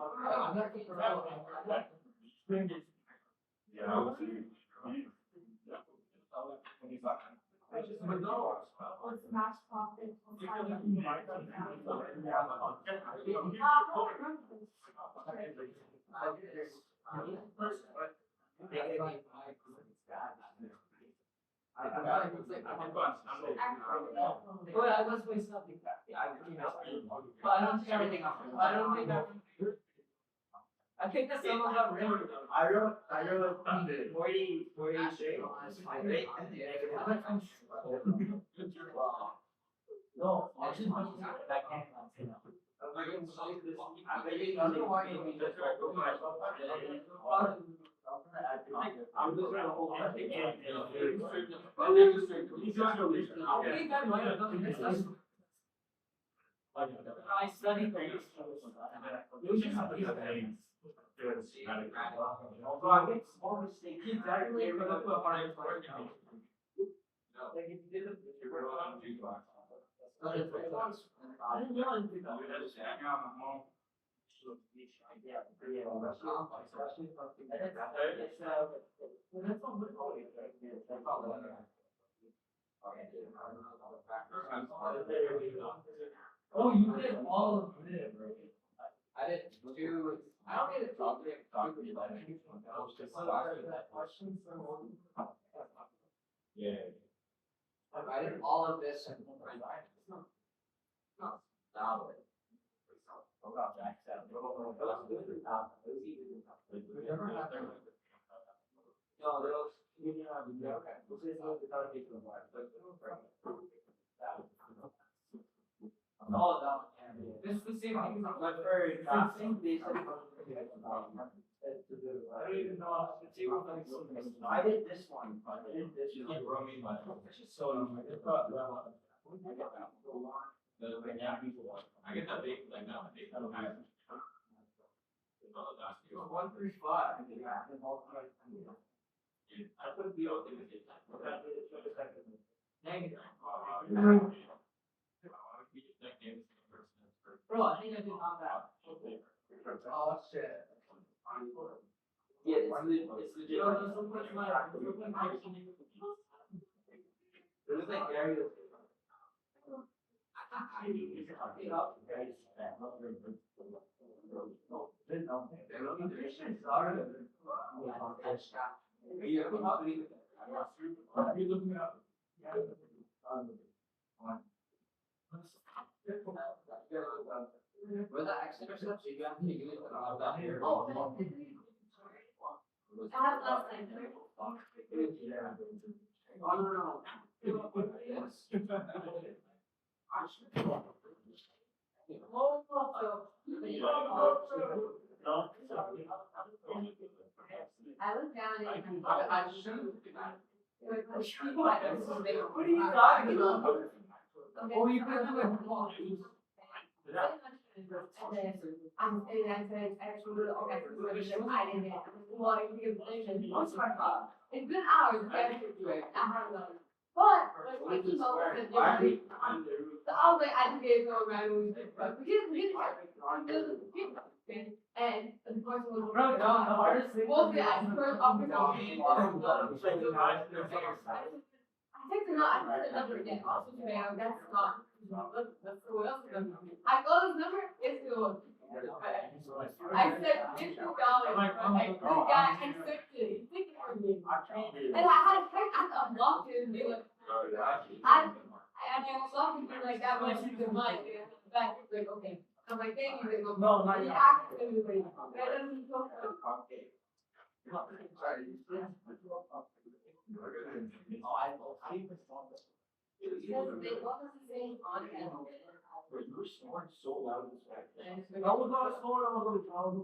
S3: What's max profit?
S2: Well, I must play something. But I don't think everything. I don't think that. I think that some of them really.
S5: I wrote 40 straight.
S2: No, I just want to that can't.
S5: I'm just trying to hold on.
S2: I study things.
S5: So I make small mistakes.
S2: Exactly. Oh, you did all of it. I did two. I don't need to talk to you.
S5: Yeah.
S2: I did all of this. This is the same thing.
S5: I don't even know how to do I did this one, but I did this. You like roaming, but it's just so annoying. I get that big, like that. 135. I put the old thing with it.
S2: Negative. Bro, I think I did not that.
S5: Oh, shit.
S2: Yeah, it's legit. There's like areas.
S5: You're looking up.
S2: With the extra steps, you have to take it out of that here.
S3: Oh, I have last time. I was down in.
S2: I shouldn't.
S3: What are
S2: you talking about?
S3: Okay.
S2: Oh, you could do it.
S3: And I said, actually, okay, I didn't get, well, I think it's good hours, I have to do it, I have to. But, my email was different. So I was like, I just gave no random, but we didn't and the person was.
S5: Bro, the hardest thing.
S3: Mostly I first offered something. I think they're not, I think the number again, also today, that's not, that's what else is number. I got his number, it's good. I said $50, like, this guy accepted it, he took it from me. And I had a text, I unlocked it and be like, I unlocked it and be like, that much is good money, and back, it's like, okay. I'm like, thank you, they go,
S5: No, not
S3: he
S5: yet.
S3: asked everybody, that doesn't go for it. Because they wasn't saying on camera.
S5: You were snoring so loud this back.
S3: And it's
S5: I
S3: like,
S5: was not snoring, I was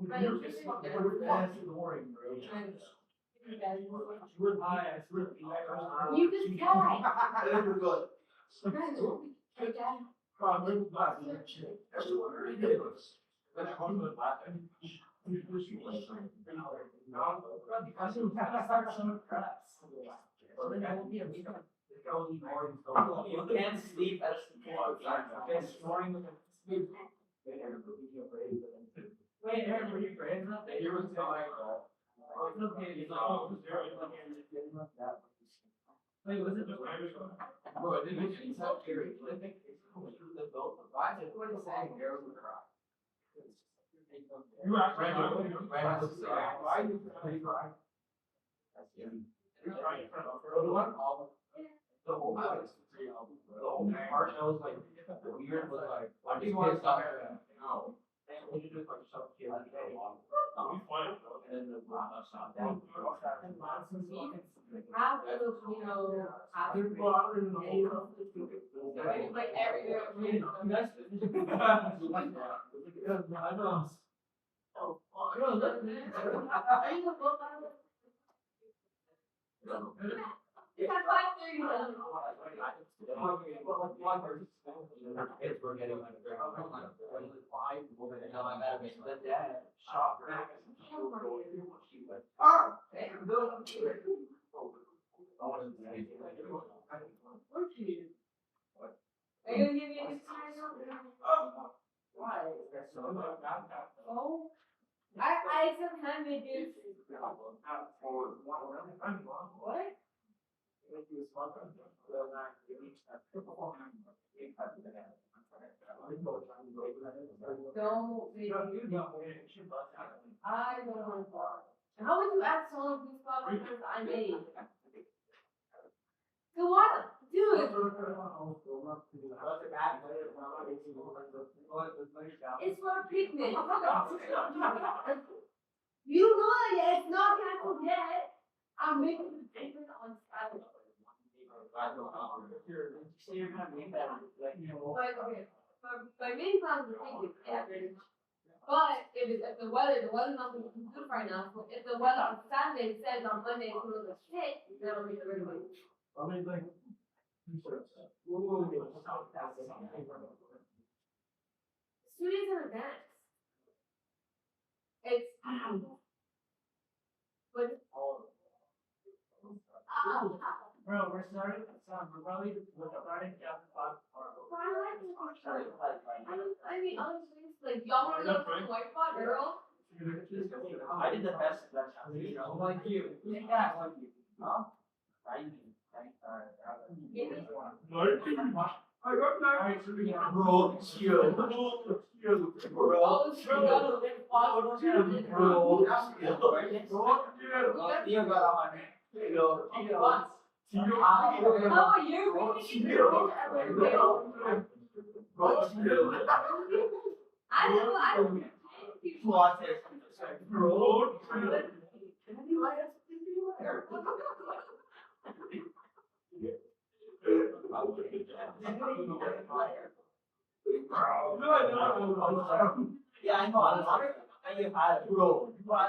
S5: like, you were just fucking fast and boring, bro. You were high, I swear.
S3: You just died.
S5: We're good.
S3: Your dad.
S5: Probably not. That's what we're doing. But I want to laugh at you. Because you can't start some cracks. You can't sleep at snoring with a sleep. Wait, Aaron, were you brave enough that you were saying, oh, it's okay, it's all wait, was it just Irish? Bro, it didn't make any sense. Why is it what is saying arrows in the rock? You were actually why you cry? The whole house. The whole part that was like weird was like, why do you want to stop there? No. And we just like shut the kids down. And then the shot down.
S3: Half of, you know, half of like everywhere.
S5: Oh,
S3: Are you the book on it? It's at 5:30.
S2: Kids were getting like, five, and now I gotta make the dad shop.
S3: Are you gonna give me any time? Why? Oh, I sometimes they do. What? Don't be. I don't want to. How would you ask all of these problems I made? So what? Dude, it's for a picnic. You know that yet. It's not canceled yet. I'm making the paper on Saturday. Like, okay, my main plan is to take it average. But if the weather's not going to be good right now, so if the weather on Saturday says on Monday it's going to look shit, then I'll make it really good. It's 2 days in advance. It's, but,
S5: Bro, we're starting, we're probably starting chapter 5 tomorrow.
S3: I mean, honestly, it's like, y'all want to go to the white spot, girl?
S5: I did the best that time. Like you. Yeah, like you. Huh? I got that. Bro, chill. Chill, bro.
S3: How are you? I don't know.
S5: Yeah, I know. You had bro. Bro.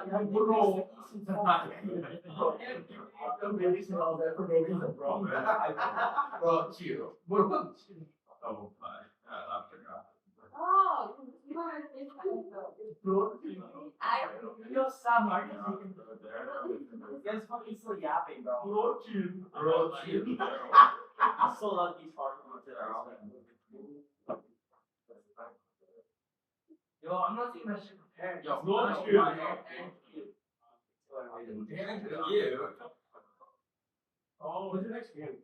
S5: Bro, chill. Oh my.
S3: Oh, you are
S5: You sound like you guys fucking still yapping, bro. Bro, chill. I'm so lucky he's talking about it. Yo, I'm not seeing that shit prepared. Yo, bro, chill. Thank you. Oh, what's the next game?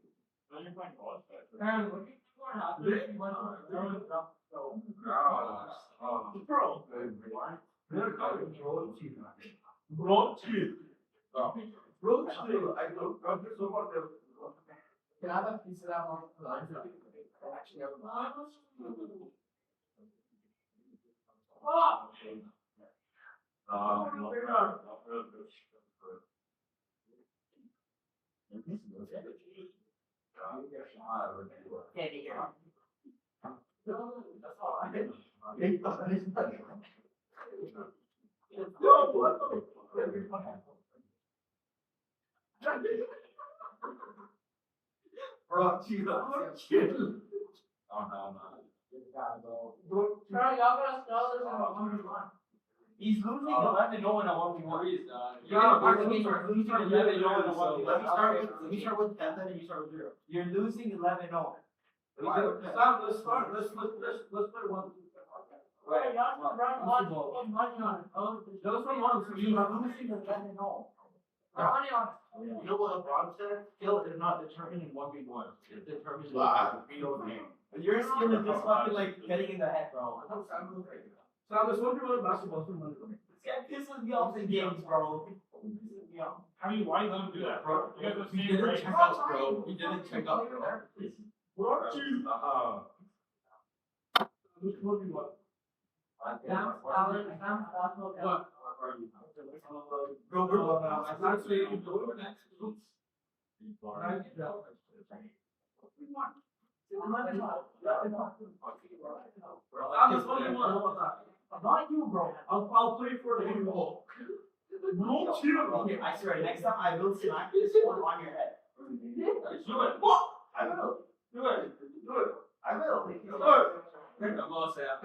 S5: When you're playing golf? Bro. Bro, chill. Bro, chill. I don't so much. Can I have a piece of that one? Actually, I can't hear. That's all I did. Bro, chill. Oh, no. He's losing 11-0 in a 1v1. You're losing 11-0 in a 1v1. Let me start with 10, then you start with 0. You're losing 11-0. Stop, let's play one. Right. Those from one, so you're losing 11-0. You know what LeBron said? Skill is not determined in 1v1. It's determined in real game. Your skill is just fucking like getting in the head, bro. So this one people in basketball. This guy pisses me off in games, bro. Pisses me off.
S6: Why do you let him do that, bro? You guys are
S5: We didn't check out, bro. We didn't check out, bro.
S6: Bro, you.
S5: Which one do you want?
S6: What?
S5: Bro, I'm not saying you do it next. Not you, bro. I'll play for the ball. No, chill. Okay, I swear, next time I will smack this one on your head. Do it. What? I will. Do it. I will. Do it. I'm gonna say that.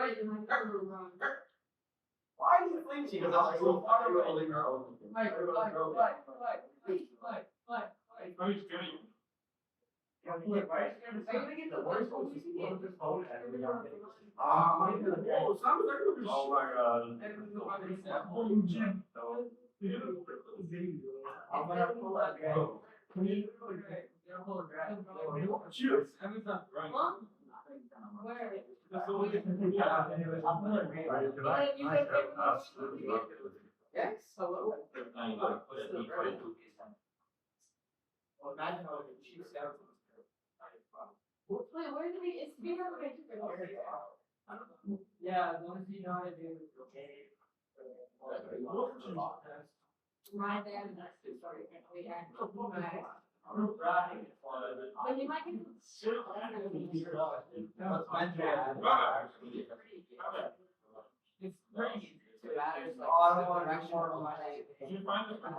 S5: Why are you flinching? Because I'm so far away.
S6: Are you scared?
S5: Are you gonna get the worst one? Oh my god.
S6: Oh my god.
S5: I'm gonna pull that guy.
S6: Cheers.
S5: Yes, hello. Well, imagine how the Chiefs have.
S3: Wait, where did we? It's been over here.
S5: Yeah, as long as you know how to do it.
S3: My dad. Sorry, we had. But you might get.
S5: It's pretty.
S6: Did you find this one?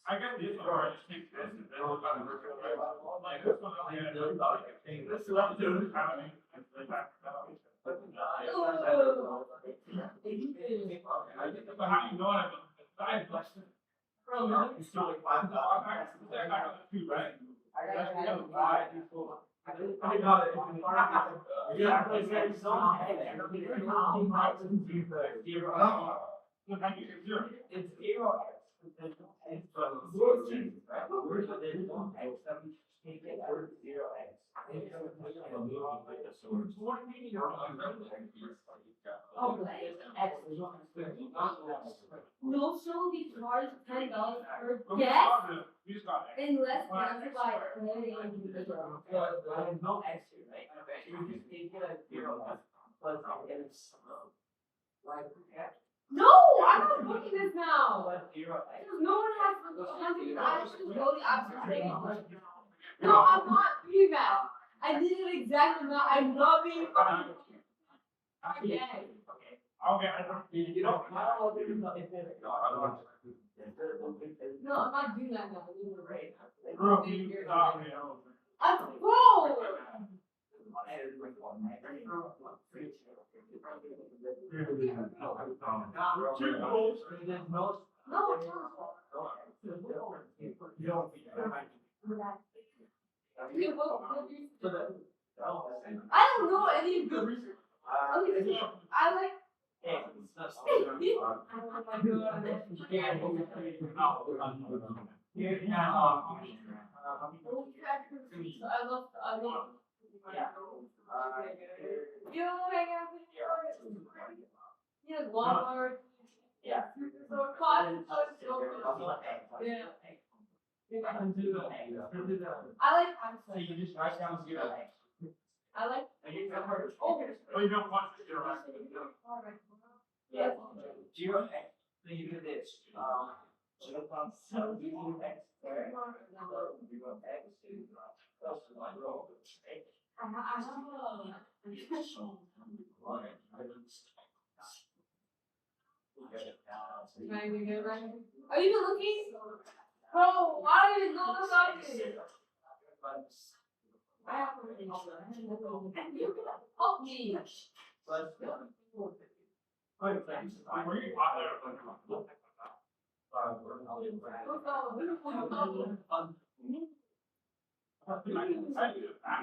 S6: I got this one, I just take this and then I'll kind of work it out. Like this one, I had this left to the economy. But how do you know what I mean? It's still like 5,000. Right?
S5: I got it. Yeah, it's very
S6: Zero.
S5: It's zero.
S3: No, so we charge $10 per guest unless sponsored by any individual.
S5: No extra, right? You just take it as zero plus it's
S3: No, I'm not booking this now.
S5: zero.
S3: Because no one has to actually go the option. No, I'm not doing that. I did it exactly now. I'm not being fucking. Okay.
S6: Okay, I don't.
S5: You don't know if it's
S3: No, I'm not doing that now.
S5: right.
S6: Bro, you stop, you know.
S3: I'm bro.
S6: Two goals.
S3: No, it's not. Okay, I don't know any of the research. Okay, so I like. I love. You know, hang out with Walmart.
S5: Yeah.
S3: So fun. Yeah. I like.
S5: So you just write down zero.
S3: I like.
S6: Oh, you don't want to zero.
S5: Yeah. Zero x. So you do this. 17x squared. Zero x plus 1 row.
S3: Are you even looking? Bro, I don't even know what's up here. I have to help me.
S6: Were you out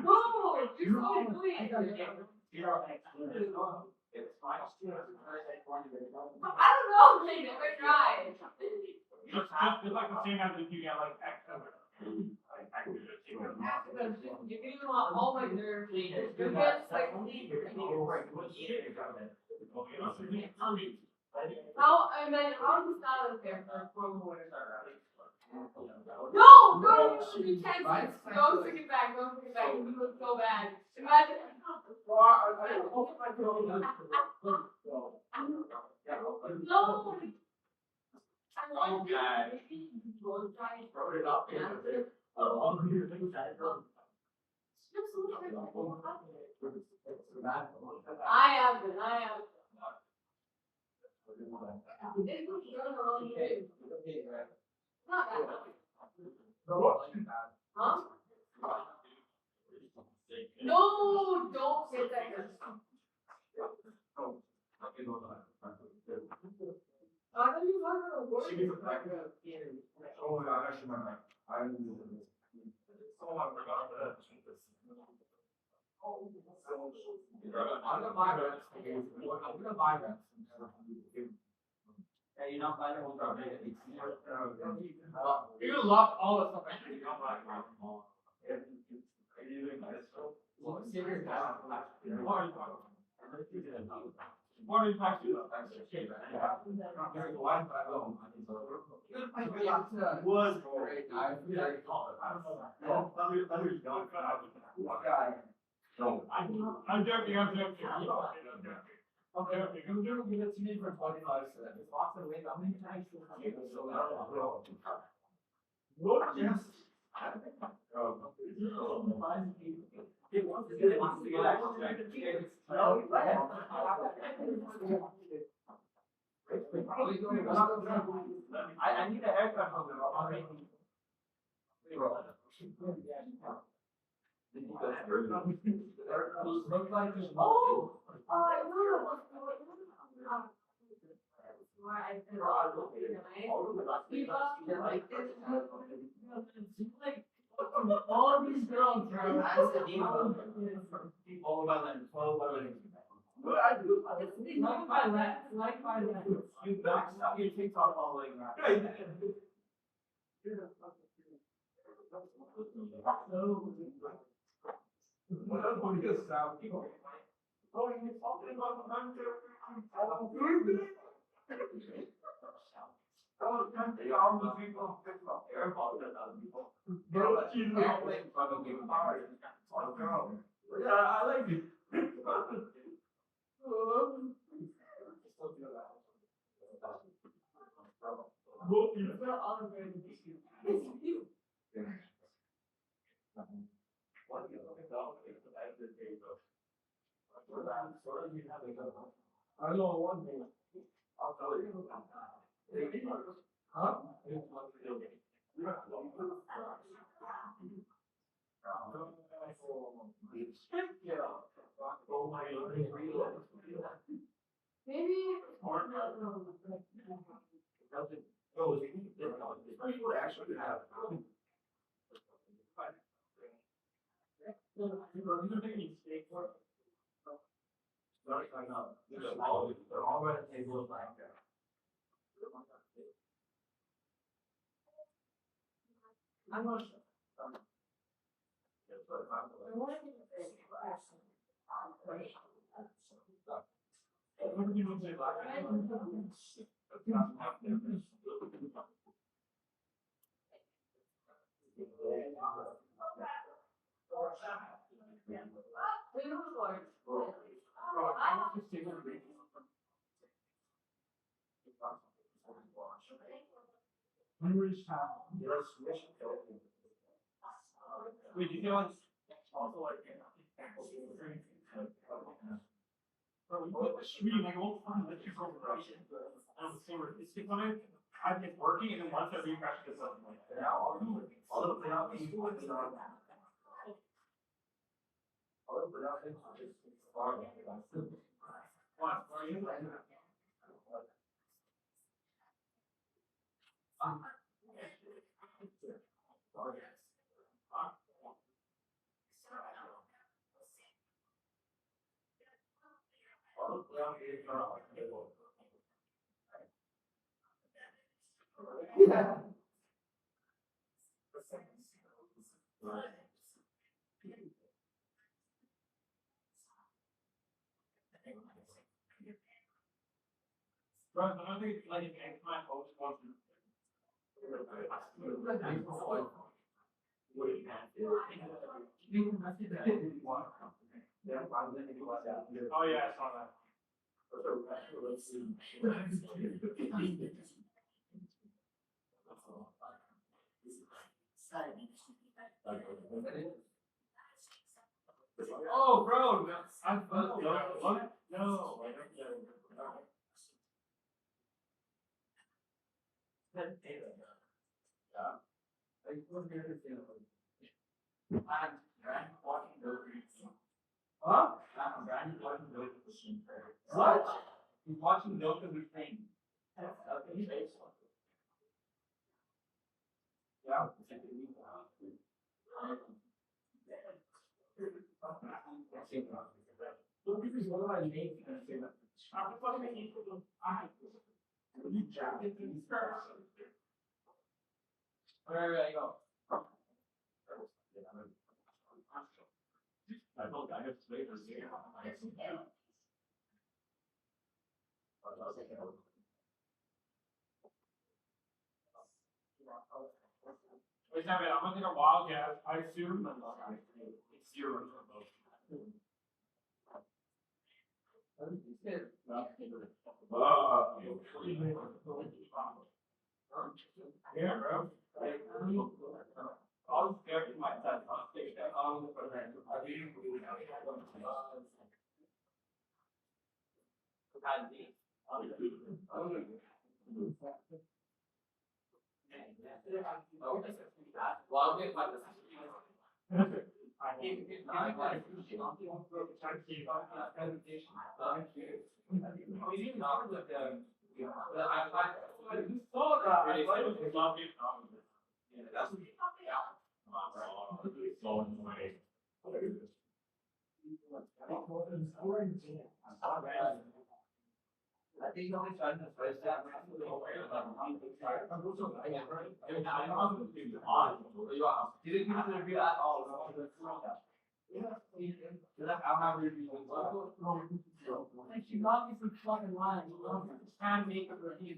S3: No, you're so sweet. I don't know, they never tried.
S6: Just like the same as if you get like X over. Like X over.
S3: You can even want all my nerves. You're just like how I mean how is that there for No, you can't go take it back, you look so bad. Imagine No I am. Not that. Huh? No, don't get that. I thought you were going to work.
S6: Oh my gosh,
S5: I'm gonna buy that. I'm gonna buy that. Yeah, you're not buying one from it.
S6: You lock all the stuff. Actually, don't buy
S5: Well, serious now.
S6: What are you talking about? What are you talking about?
S5: Was great. I feel like
S6: I'm joking.
S5: okay, you give it to me for 25 cents. It's lots of weight. How many times do you give it so loud?
S6: Yes.
S5: It wants to get I need a haircut from them. Looks like All these girls, bro.
S2: That's the deal.
S5: All by legs, all by legs. What I do? Like my legs, like my legs. You backstab your TikTok all like that. What else would you sound? Oh, you're talking about the country. Oh, country, all the people. They're about to people. Bro, you know, like, fucking hard. Oh, girl. Yeah, I like it. Well, you know, all the way to you. What do you think about the day, though? I know one thing. I'll tell you. Huh?
S3: Maybe.
S5: Actually have. They're all right at tables like that.
S3: I'm not sure.
S5: Wait, you know what's also like bro, we put the stream like old fun that you go right. I'm sorry, it's when it's working and then once I refresh it, something like that. Yeah, all the without being what? Are you? Yeah. Bro, I don't think it's like an my host wants to. Oh yeah, I saw that. Oh, bro, no, what? No. Huh? What? He's watching Doka with Pain. Yeah. Look, this is one of my names. I'm fucking equal. You jacket in first. Where you go? I told I have flavors here. Wait a minute, I'm gonna take a wild guess. I assume it's zero. Yeah, bro. I was scared to myself. I was thinking, well, I'll get my I think it's not like I think the only time the first time I feel the whole way like I'm also I get very every time I'm going to do the odd. You are. You didn't even review at all. Yeah. Like I'll have review.
S3: Like she got me some fucking line. Can't make it review.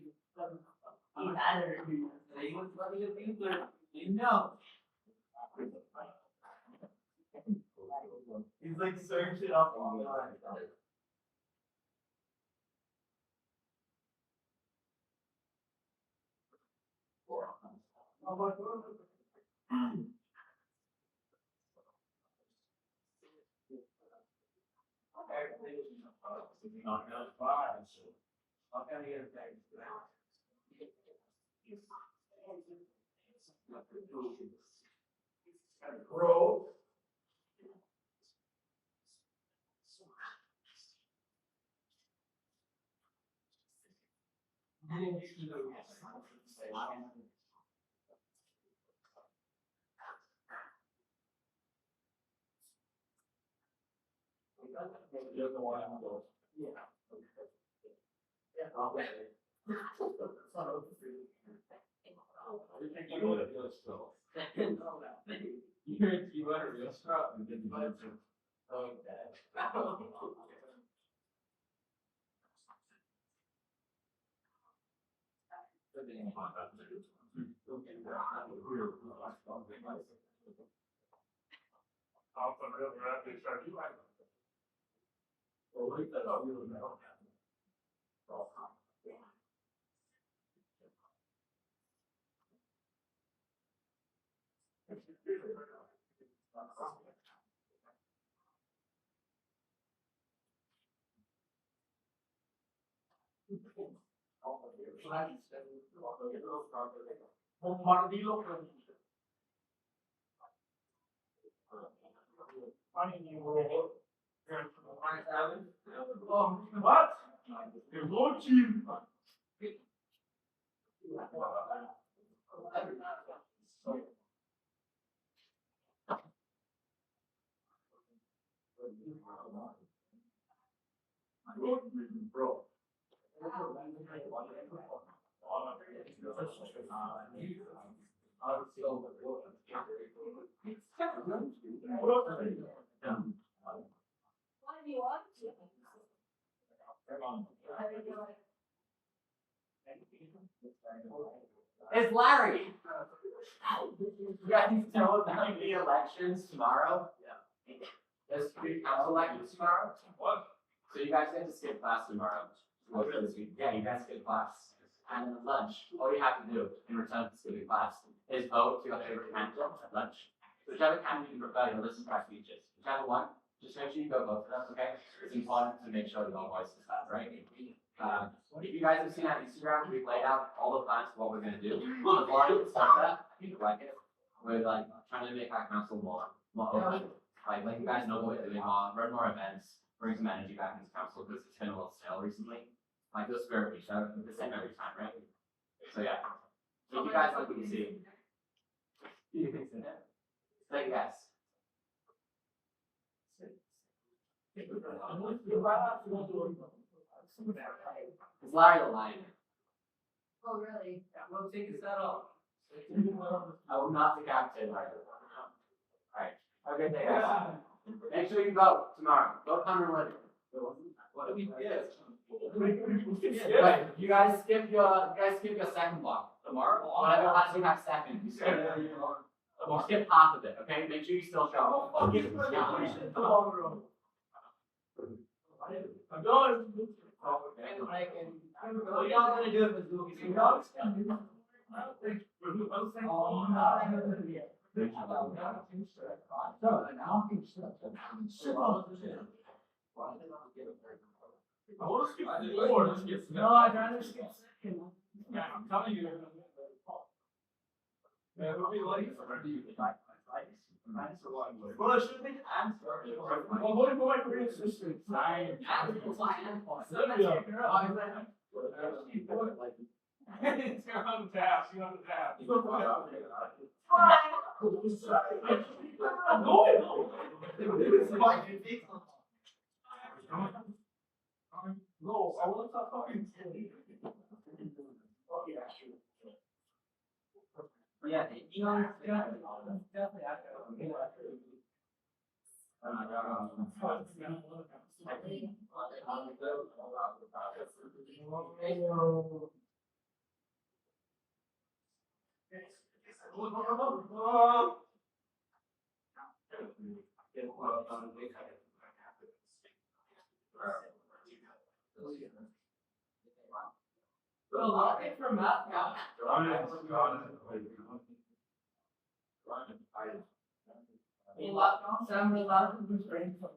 S5: You had a review. They was letting it be there. You know. He's like searching up online. Bro. You got a real strap and then you got to
S6: What? You're watching.
S5: bro.
S3: What do you want?
S2: It's Larry. You guys know about the elections tomorrow? Yeah. There's three council elections tomorrow.
S6: What?
S2: So you guys get to skip class tomorrow. Yeah, you guys skip class. And at lunch, all you have to do in return for skipping class is vote to your favorite candidate at lunch. Whichever candidate you prefer, you'll listen to our speeches. Whichever one, just make sure you go vote for them, okay? It's important to make sure your voice is heard, right? If you guys have seen our Instagram, we've laid out all the plans for what we're gonna do. The volume stuff that I think you like it. We're like trying to make our council more open. Like you guys know what we're doing, run more events, bring some energy back into council because it's been a little stale recently. Like the spirit we show the same every time, right? So yeah. So if you guys like what you see, take a guess. It's Larry the Lion.
S3: Oh, really?
S5: We'll take his head off.
S2: I will not decapitate Larry the Lion. Alright. Have a good day, guys. Make sure you vote tomorrow. Vote unrelated.
S5: What do we get?
S2: Wait, you guys skip your second block. Tomorrow? Whatever class you have second, you skip half of it, okay? Make sure you still show up.
S5: I'm going. What y'all gonna do if it's Lucas?
S6: I want to skip four. Let's get
S5: No, I'd rather skip second.
S6: Yeah, I'm telling you. Man, it'll be late.
S5: Well, I should make an answer.
S6: Well, what about my Korean sister? Nine. Sylvia. It's on the tab. See on the tab.
S3: Fine.
S5: No, I want to fucking. Yeah, you know, it's definitely well, I think from that now. A lot, some a lot of people's brains from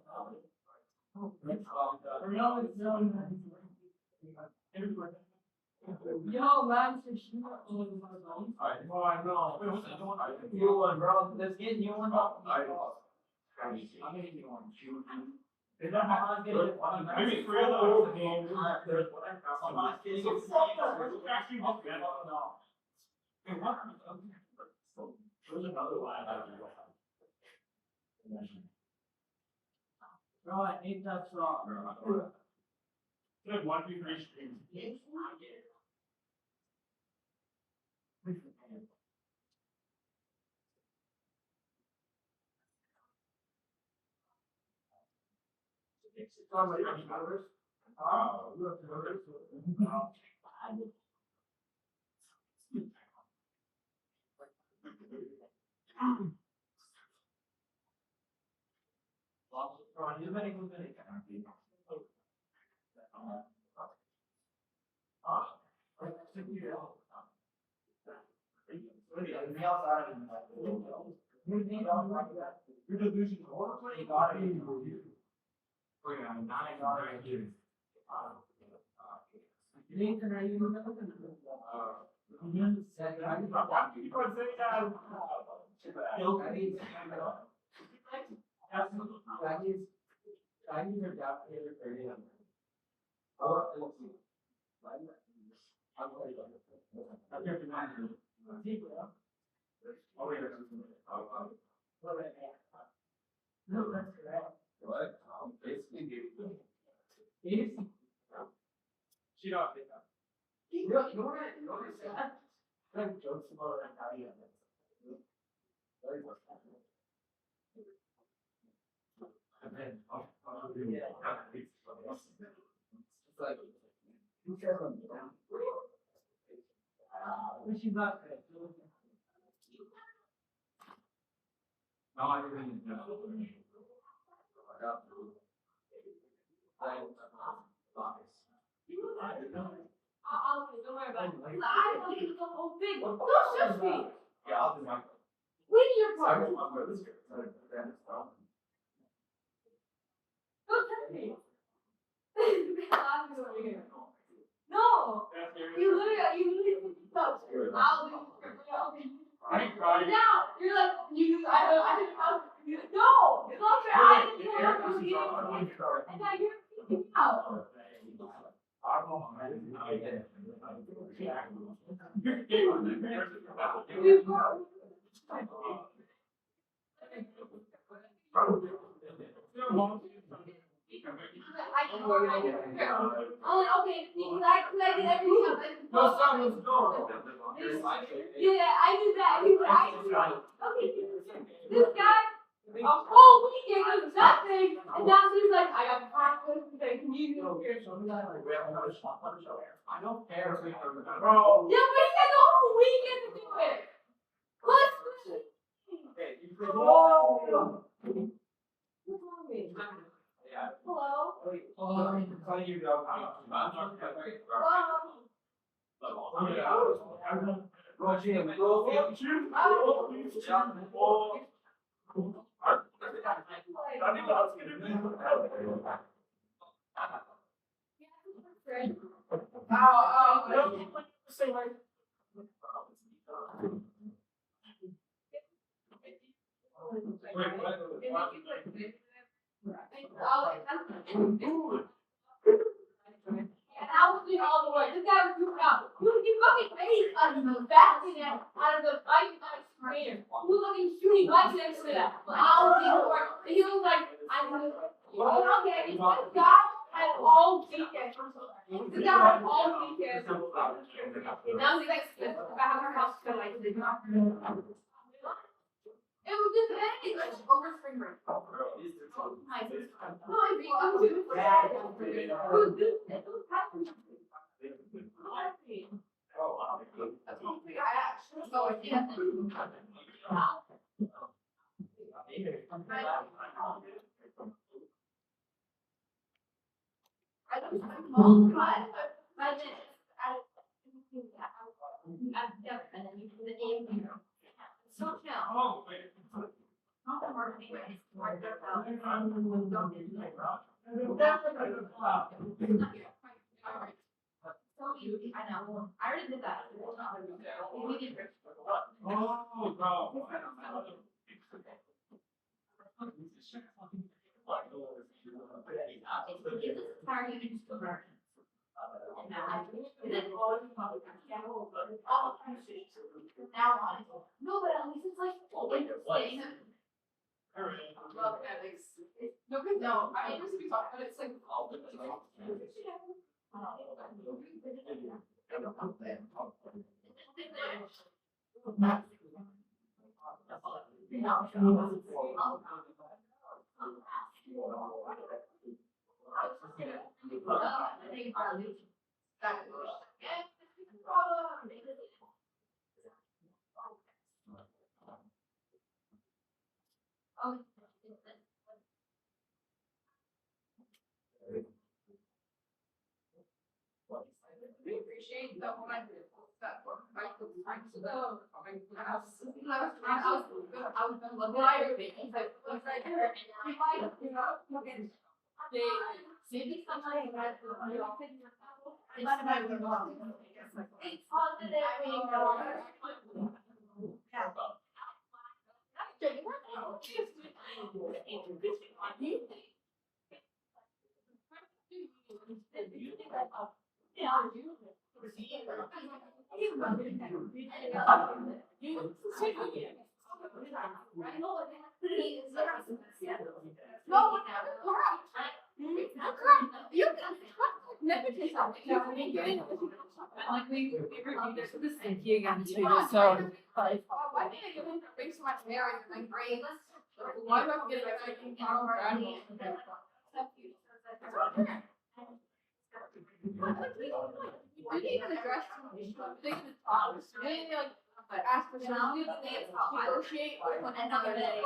S5: yo, man, so she was oh, I know. You one, bro. Let's get you one. I'm gonna get you one.
S6: Maybe three of those.
S5: I'm not kidding. There's another one. Bro, I hate that song.
S6: It's like 1, 2, 3 streams. Oh, you have to go this.
S5: Nathan, are you in the no, that's correct.
S2: What? Basically,
S5: Easy.
S6: She don't think that.
S5: You know what I said? Like jokes about like how you have it. And then, yeah. It's like, who cares about me? But she's not good. No, I didn't know.
S3: Don't worry about it. I don't want to do the whole thing. Don't shush me.
S5: Yeah, I'll do my.
S3: We do your part. Don't touch me. No. You literally touch. I'll do it. Now you're like I don't know. No, it's not fair. I didn't know what you did. And now you're freaking out. Oh, okay. Because I did everything else.
S5: No, son, let's go.
S3: Yeah, I did that. Okay. This guy, a whole weekend of nothing, and now he's like, I got practice today. Can you do it?
S5: I don't care.
S6: Bro.
S3: Yeah, but he had the whole weekend to do it. Let's
S5: Whoa.
S3: What's wrong with me?
S2: yeah.
S3: Hello?
S5: Calling you down.
S3: And I was doing all the work. This guy was goofing out. You fucking face out of the back out of the fight. trainer who was looking shooting right next to that. All before, and he was like, oh, okay, this guy had all weekend. This guy had all weekend. Now he's like, back at her house because like, it was just anything like over spring break. My sister. No, I think it was just it was happening. I don't know, but then and then you do the game here. So chill.
S6: Oh, wait.
S3: Not the hard anyway. So easy. I know. I already did that.
S6: Oh, no.
S3: Now on. No, but at least it's like staying. Love ethics. No, I mean, we talk about it, it's like we appreciate the whole idea that work. I was maybe somebody had it's like we reviewed this with the Sinky again too. So why did I give him bring so much hair in my brain? Why do I get a camera already? We didn't even address they didn't talk. They didn't like ask for personality. They negotiate with another day.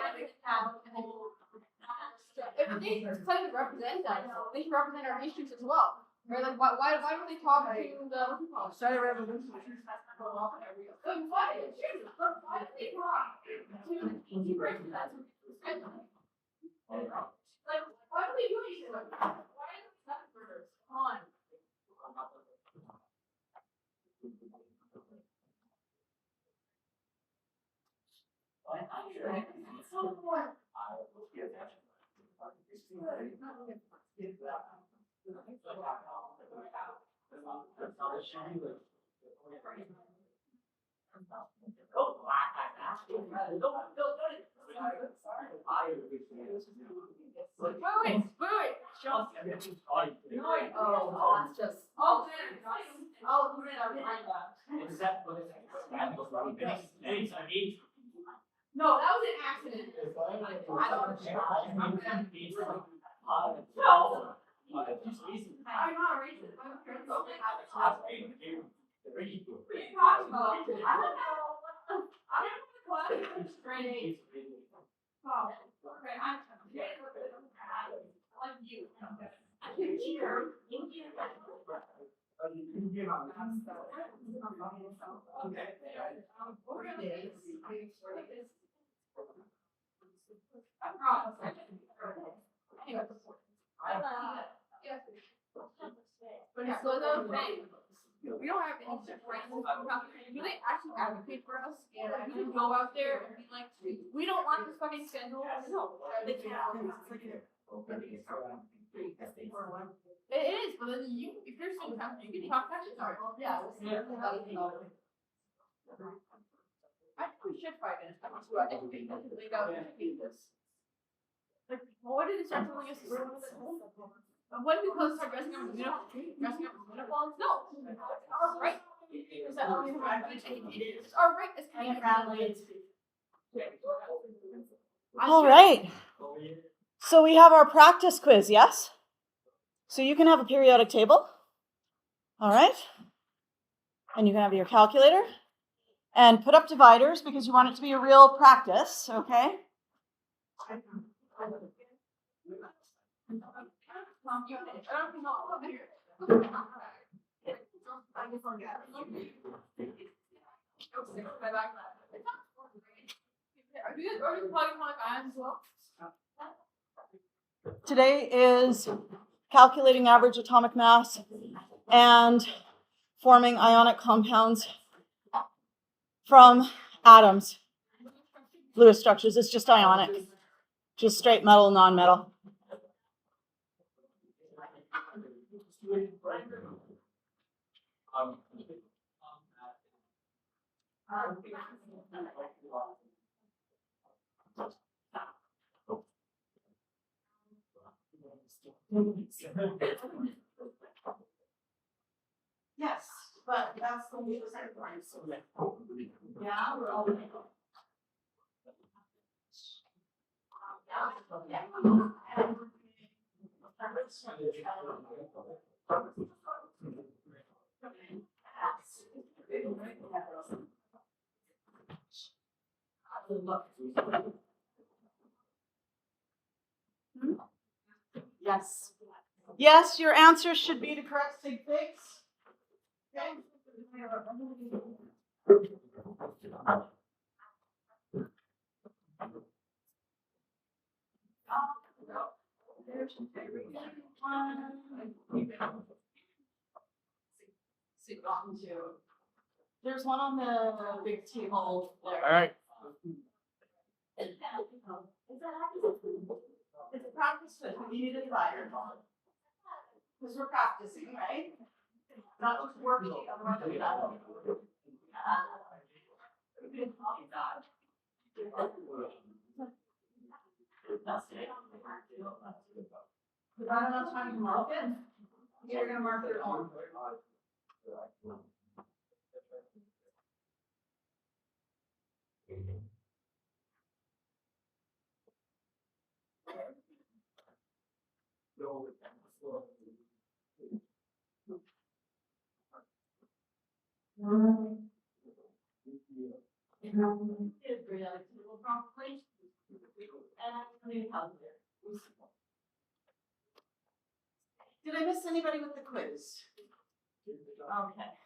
S3: If they decide to represent us, they should represent our issues as well. Right? Like why don't they talk to the
S1: Start a revolution.
S3: why don't they talk to represent? Like why don't they do anything like that? Why are they seven murders? Come on. Wait. Oh, that's just. Oh, no, that was an accident. I don't understand. No. I'm not racist. I'm racist. What are you talking about? I don't know. I don't know the class. Grade 8. Oh, okay. I'm like you. I can hear. But it's so thing. We don't have any friends. Do they actually advocate for us? We can go out there and be like, we don't want this fucking schedule. No, they can't. It is, but then if you're so tough, you can talk to us. Yeah. I think we should fight it. I want to educate them, lay down this. Like, what did they start telling us? When did we start dressing up as uniforms? No. Our right. Is that all you have? It's our right as kind of rallies.
S1: All right. So we have our practice quiz, yes? So you can have a periodic table. All right. And you can have your calculator. And put up dividers because you want it to be a real practice, okay? Today is calculating average atomic mass and forming ionic compounds from atoms. Lewis structures, it's just ionic. Just straight metal, non-metal. Yes, but that's the way the second part is. Yeah, we're all. Yes. Yes, your answer should be the correct sig figs. Okay. There's one on the big table there.
S6: All right.
S1: It's a practice quiz. We need a divider. Because we're practicing, right? Not just worksheet, otherwise we don't. If I don't have time to mark it, you're gonna mark your own. Did I miss anybody with the quiz? Okay.